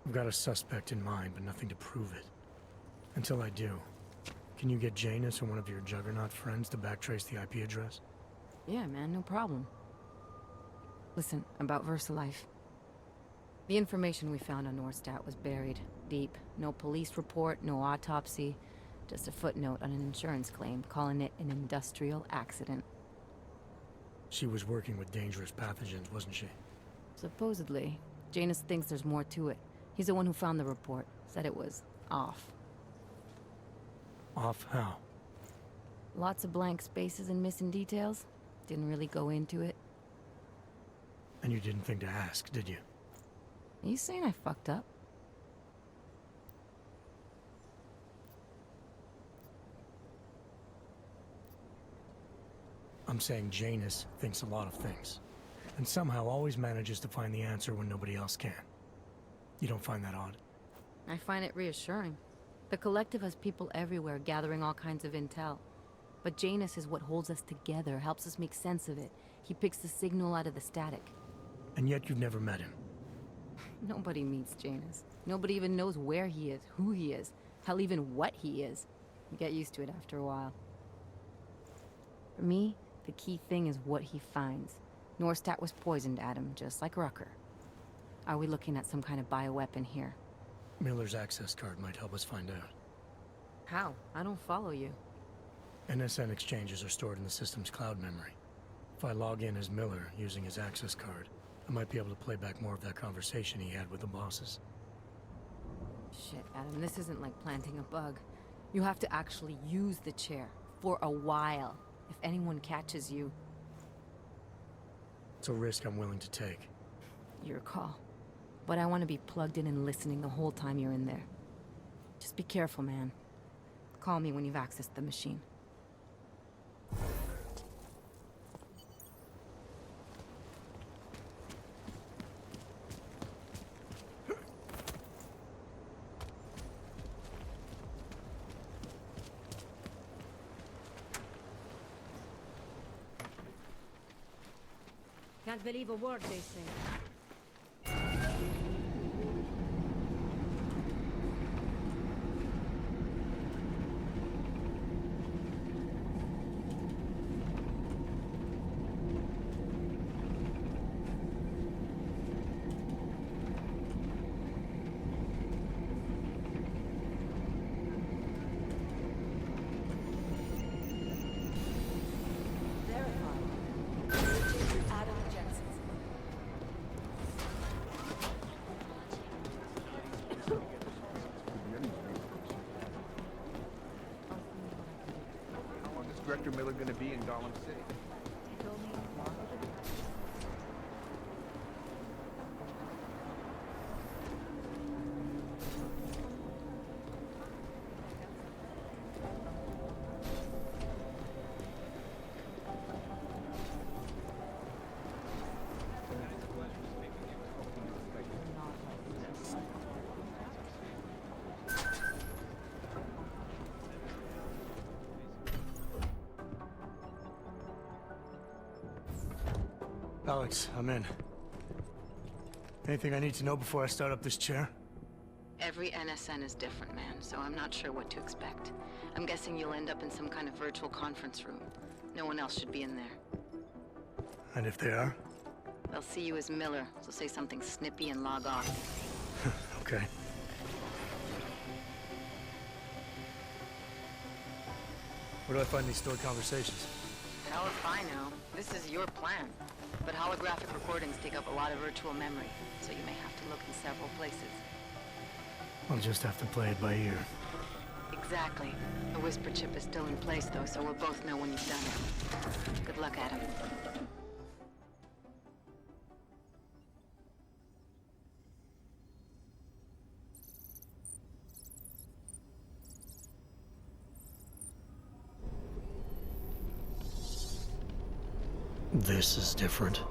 I've got a suspect in mind, but nothing to prove it. Until I do, can you get Janus or one of your Juggernaut friends to backtrace the IP address? Yeah, man, no problem. Listen, about VersaLife. The information we found on Norstat was buried deep. No police report, no autopsy. Just a footnote on an insurance claim, calling it an industrial accident. She was working with dangerous pathogens, wasn't she? Supposedly. Janus thinks there's more to it. He's the one who found the report. Said it was off. Off how? Lots of blank spaces and missing details. Didn't really go into it. And you didn't think to ask, did you? Are you saying I fucked up? I'm saying Janus thinks a lot of things, and somehow always manages to find the answer when nobody else can. You don't find that odd? I find it reassuring. The Collective has people everywhere gathering all kinds of intel. But Janus is what holds us together, helps us make sense of it. He picks the signal out of the static. And yet you've never met him. Nobody meets Janus. Nobody even knows where he is, who he is, hell, even what he is. You get used to it after a while. For me, the key thing is what he finds. Norstat was poisoned, Adam, just like Rucker. Are we looking at some kind of bioweapon here? Miller's access card might help us find out. How? I don't follow you. NSN exchanges are stored in the system's cloud memory. If I log in as Miller using his access card, I might be able to play back more of that conversation he had with the bosses. Shit, Adam, this isn't like planting a bug. You have to actually use the chair. For a while. If anyone catches you... It's a risk I'm willing to take. Your call. But I want to be plugged in and listening the whole time you're in there. Just be careful, man. Call me when you've accessed the machine. Can't believe a word they say. Director Miller going to be in Gollum City? Alex, I'm in. Anything I need to know before I start up this chair? Every NSN is different, man, so I'm not sure what to expect. I'm guessing you'll end up in some kind of virtual conference room. No one else should be in there. And if they are? They'll see you as Miller, so say something snippy and log off. Okay. Where do I find these stored conversations? Hell if I know. This is your plan. But holographic recordings take up a lot of virtual memory, so you may have to look in several places. I'll just have to play it by ear. Exactly. The whisper chip is still in place, though, so we'll both know when you've done it. Good luck, Adam. This is different.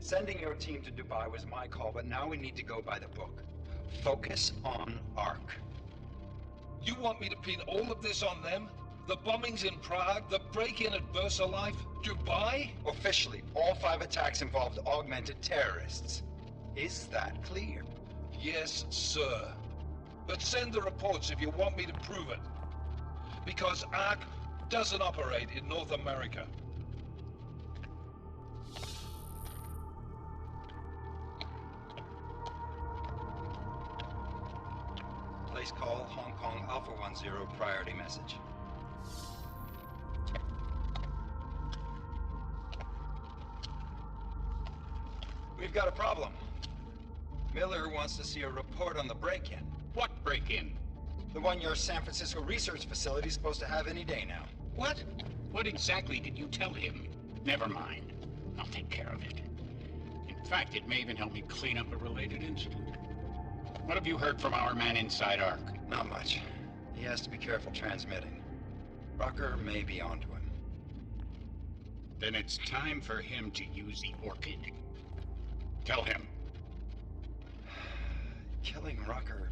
Sending your team to Dubai was my call, but now we need to go by the book. Focus on Ark. You want me to pin all of this on them? The bombings in Prague, the break-in at VersaLife, Dubai? Officially, all 5 attacks involved augmented terrorists. Is that clear? Yes, sir. But send the reports if you want me to prove it. Because Ark doesn't operate in North America. Place call Hong Kong Alpha 10 priority message. We've got a problem. Miller wants to see a report on the break-in. What break-in? The one your San Francisco research facility is supposed to have any day now. What? What exactly did you tell him? Never mind. I'll take care of it. In fact, it may even help me clean up a related incident. What have you heard from our man inside Ark? Not much. He has to be careful transmitting. Rucker may be onto him. Then it's time for him to use the Orchid. Tell him. Killing Rucker...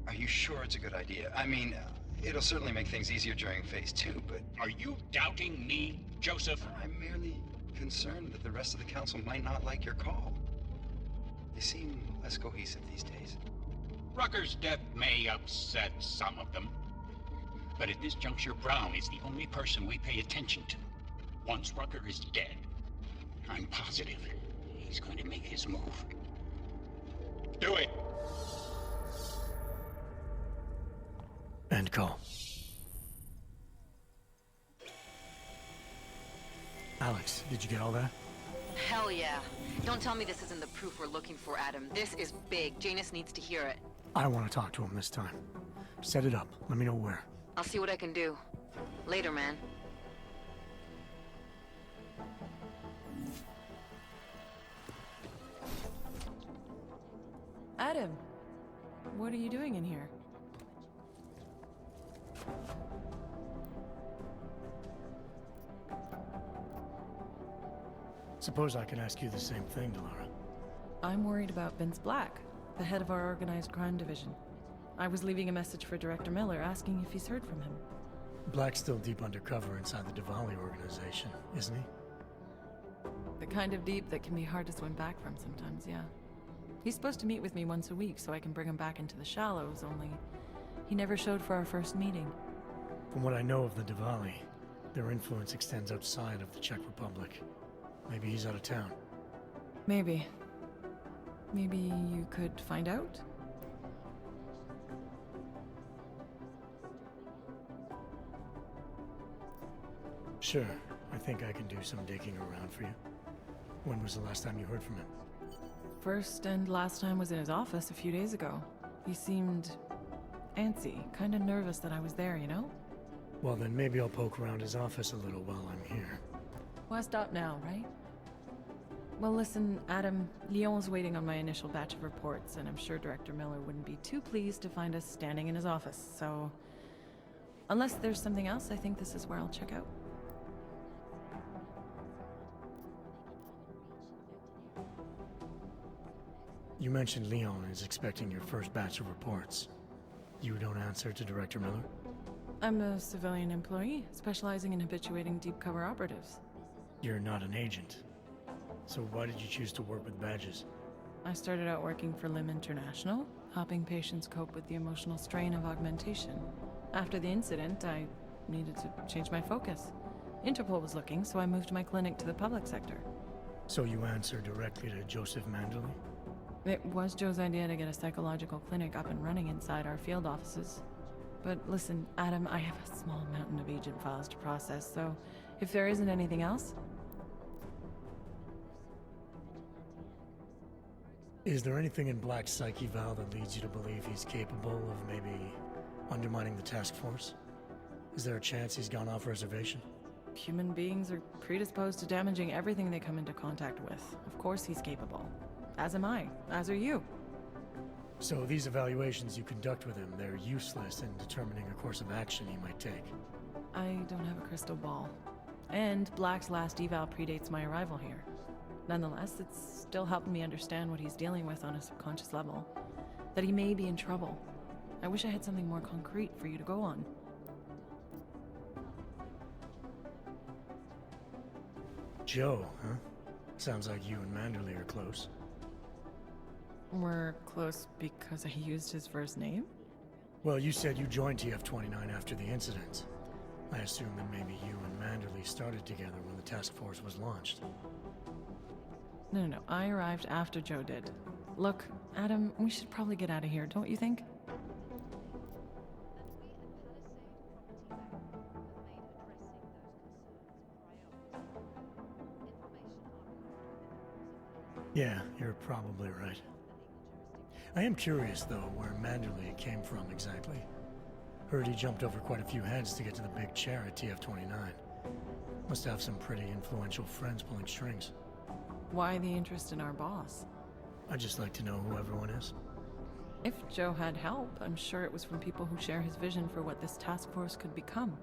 Are you sure it's a good idea? I mean, it'll certainly make things easier during Phase 2, but... Are you doubting me, Joseph? I'm merely concerned that the rest of the Council might not like your call. They seem less cohesive these days. Rucker's death may upset some of them. But at this juncture, Brown is the only person we pay attention to. Once Rucker is dead, I'm positive he's going to make his move. Do it! End call. Alex, did you get all that? Hell yeah. Don't tell me this isn't the proof we're looking for, Adam. This is big. Janus needs to hear it. I want to talk to him this time. Set it up. Let me know where. I'll see what I can do. Later, man. Adam, what are you doing in here? Suppose I can ask you the same thing, Delara. I'm worried about Vince Black, the head of our organized crime division. I was leaving a message for Director Miller asking if he's heard from him. Black's still deep undercover inside the Diwali organization, isn't he? The kind of deep that can be hard to swim back from sometimes, yeah. He's supposed to meet with me once a week so I can bring him back into the shallows, only he never showed for our first meeting. From what I know of the Diwali, their influence extends outside of the Czech Republic. Maybe he's out of town. Maybe. Maybe you could find out? Sure. I think I can do some digging around for you. When was the last time you heard from him? First and last time was in his office a few days ago. He seemed antsy, kind of nervous that I was there, you know? Well, then maybe I'll poke around his office a little while I'm here. Why stop now, right? Well, listen, Adam, Lyon's waiting on my initial batch of reports, and I'm sure Director Miller wouldn't be too pleased to find us standing in his office, so... Unless there's something else, I think this is where I'll check out. You mentioned Leon is expecting your first batch of reports. You don't answer to Director Miller? I'm a civilian employee, specializing in habituating deep cover operatives. You're not an agent. So why did you choose to work with badges? I started out working for LIM International, helping patients cope with the emotional strain of augmentation. After the incident, I needed to change my focus. Interpol was looking, so I moved my clinic to the public sector. So you answer directly to Joseph Mandley? It was Joe's idea to get a psychological clinic up and running inside our field offices. But listen, Adam, I have a small mountain of agent files to process, so if there isn't anything else... Is there anything in Black's psyche, Val, that leads you to believe he's capable of maybe undermining the task force? Is there a chance he's gone off reservation? Human beings are predisposed to damaging everything they come into contact with. Of course he's capable. As am I. As are you. So these evaluations you conduct with him, they're useless in determining a course of action he might take? I don't have a crystal ball. And Black's last eval predates my arrival here. Nonetheless, it's still helping me understand what he's dealing with on a subconscious level. That he may be in trouble. I wish I had something more concrete for you to go on. Joe, huh? Sounds like you and Manderley are close. We're close because I used his first name? Well, you said you joined TF-29 after the incident. I assume that maybe you and Manderley started together when the task force was launched. No. I arrived after Joe did. Look, Adam, we should probably get out of here, don't you think? Yeah, you're probably right. I am curious, though, where Manderley came from exactly. Heard he jumped over quite a few heads to get to the big chair at TF-29. Must have some pretty influential friends pulling strings. Why the interest in our boss? I'd just like to know who everyone is. If Joe had help, I'm sure it was from people who share his vision for what this task force could become.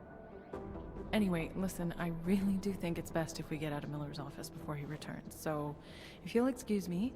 Anyway, listen, I really do think it's best if we get out of Miller's office before he returns, so if you'll excuse me.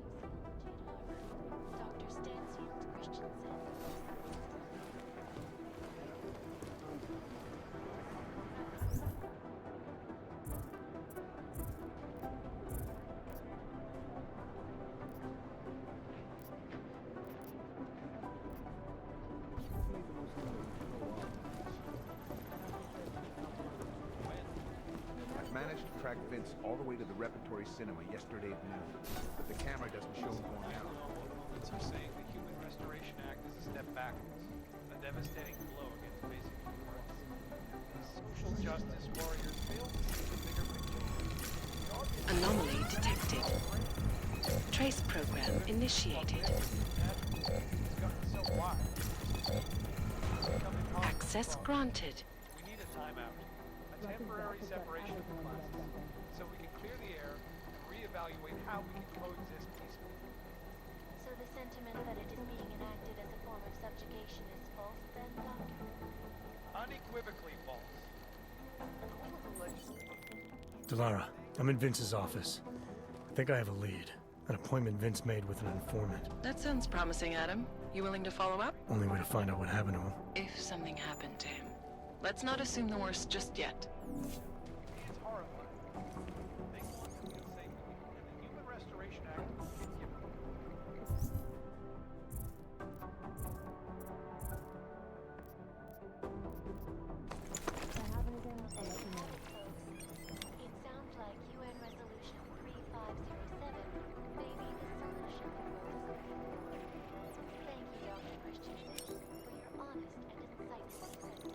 I managed to track Vince all the way to the Repertory Cinema yesterday at noon, but the camera doesn't show him going out. Opponents are saying the Human Restoration Act is a step backwards, a devastating blow against basic human rights. Social justice warriors fail to see the bigger picture. Anomaly detected. Trace program initiated. Access granted. We need a timeout, a temporary separation of the classes, so we can clear the air and reevaluate how we can coexist peacefully. So the sentiment that it is being enacted as a form of subjugation is false then, Doctor? Unequivocally false. Delara, I'm in Vince's office. I think I have a lead. An appointment Vince made with an informant. That sounds promising, Adam. You willing to follow up? Only way to find out what happened to him. If something happened to him. Let's not assume the worst just yet. It's horrifying. They want to feel safe, and the Human Restoration Act can give them. It sounds like UN Resolution 3507 may be the solution. Thank you, Dr. Christian, for your honest and insightful defense.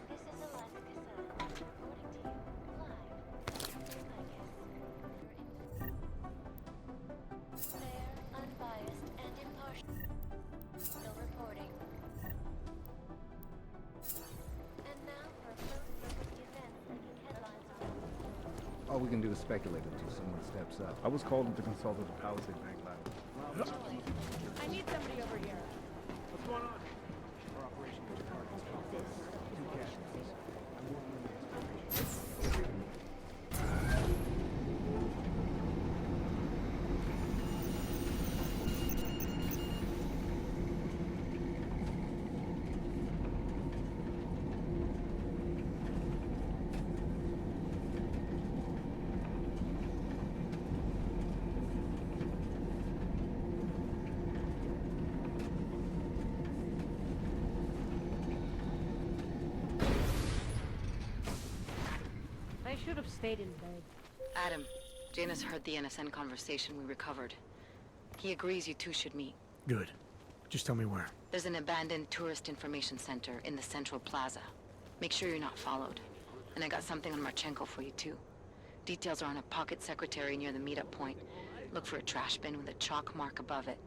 This is Eliza Cassan, reporting to you live, I guess. Fair, unbiased, and impartial. Still reporting. And now for a close look at the events making headlines around. All we can do is speculate until someone steps up. I was called in to consult with the Palisade Bank lab. I need somebody over here. What's going on? Our operation was targets. Two casualties. I'm working on the exploration. I should have stayed in bed. Adam, Janus heard the NSN conversation we recovered. He agrees you two should meet. Good. Just tell me where. There's an abandoned tourist information center in the central plaza. Make sure you're not followed. And I got something on Marchenko for you too. Details are on a pocket secretary near the meetup point. Look for a trash bin with a chalk mark above it.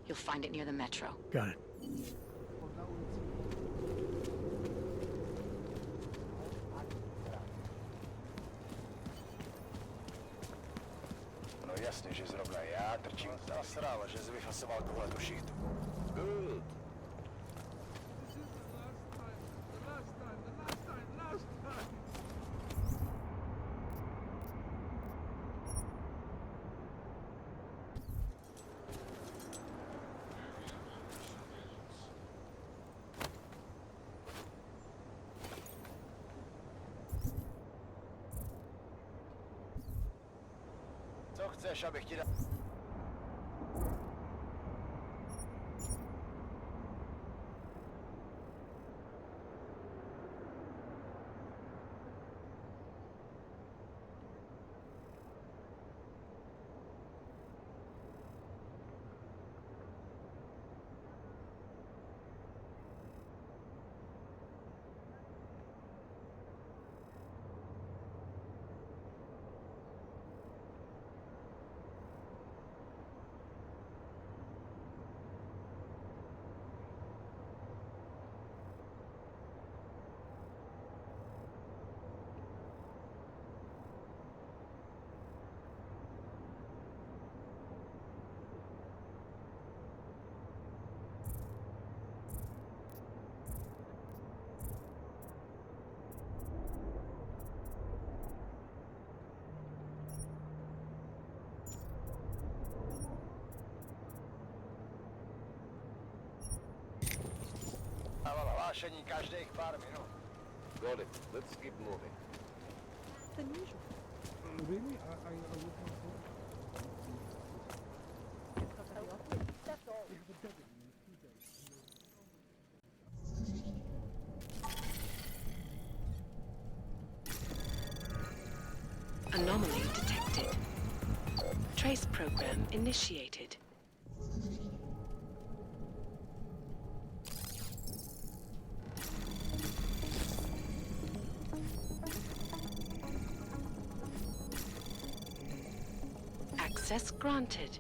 You'll find it near the metro. Got it. No jasně, že zrovna já trčím nasral, že jsi vyfasoval tuhletu šichtu. Good. Co chceš, abych ti dal? Hlášení každých pár minut. Got it. Let's keep moving. Than usual. Really? I looking for... That's all. We have a debit in 2 days. Anomaly detected. Trace program initiated. Access granted.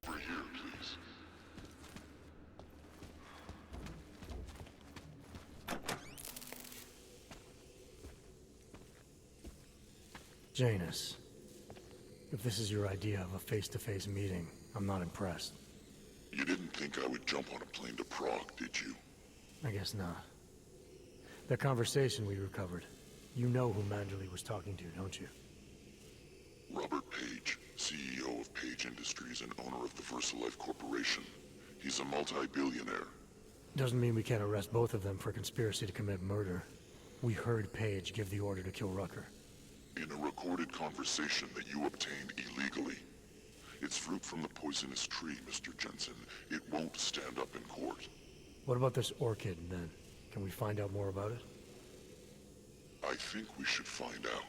Over here, please. Janus, if this is your idea of a face-to-face meeting, I'm not impressed. You didn't think I would jump on a plane to Prague, did you? I guess not. That conversation we recovered, you know who Manderley was talking to, don't you? Robert Page, CEO of Page Industries and owner of the VersaLife Corporation. He's a multi-billionaire. Doesn't mean we can't arrest both of them for conspiracy to commit murder. We heard Page give the order to kill Rucker. In a recorded conversation that you obtained illegally. It's fruit from the poisonous tree, Mr. Jensen. It won't stand up in court. What about this orchid, then? Can we find out more about it? I think we should find out.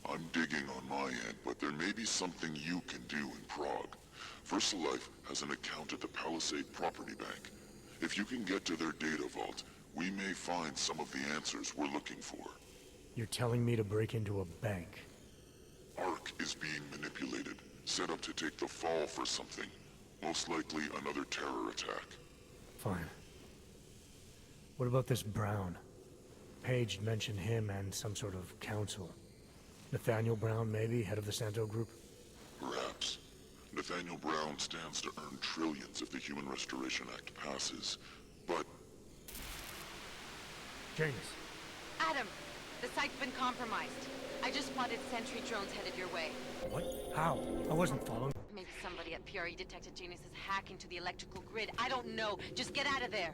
I'm digging on my end, but there may be something you can do in Prague. VersaLife has an account at the Palisade Property Bank. If you can get to their data vault, we may find some of the answers we're looking for. You're telling me to break into a bank? Ark is being manipulated, set up to take the fall for something. Most likely another terror attack. Fine. What about this Brown? Page mentioned him and some sort of council. Nathaniel Brown, maybe, head of the Santo Group? Perhaps. Nathaniel Brown stands to earn trillions if the Human Restoration Act passes, but... Janus. Adam, the site's been compromised. I just spotted sentry drones headed your way. What? How? I wasn't following. Maybe somebody at PRE detected Janus's hack into the electrical grid. I don't know. Just get out of there.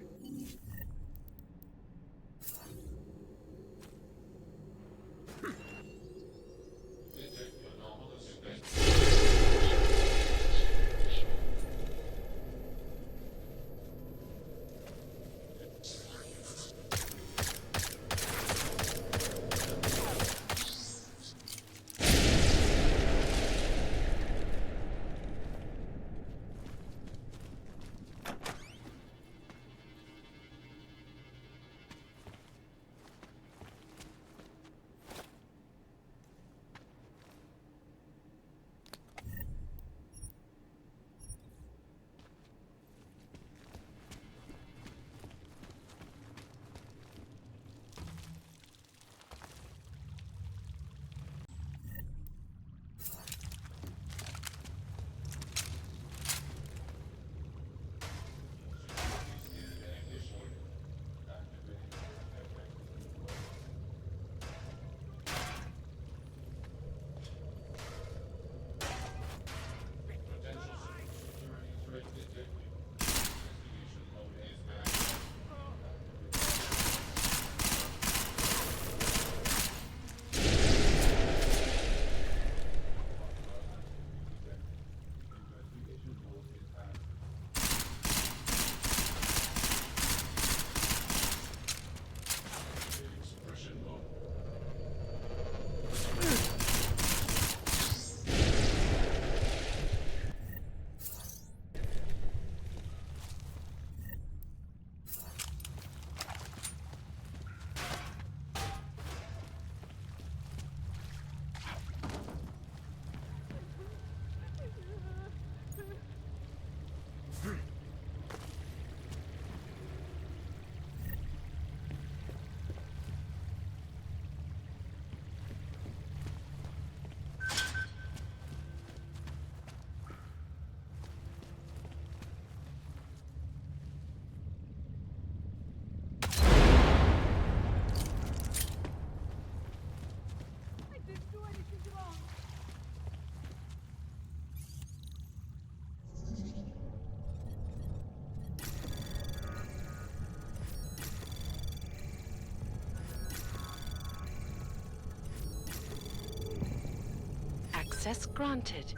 Access granted.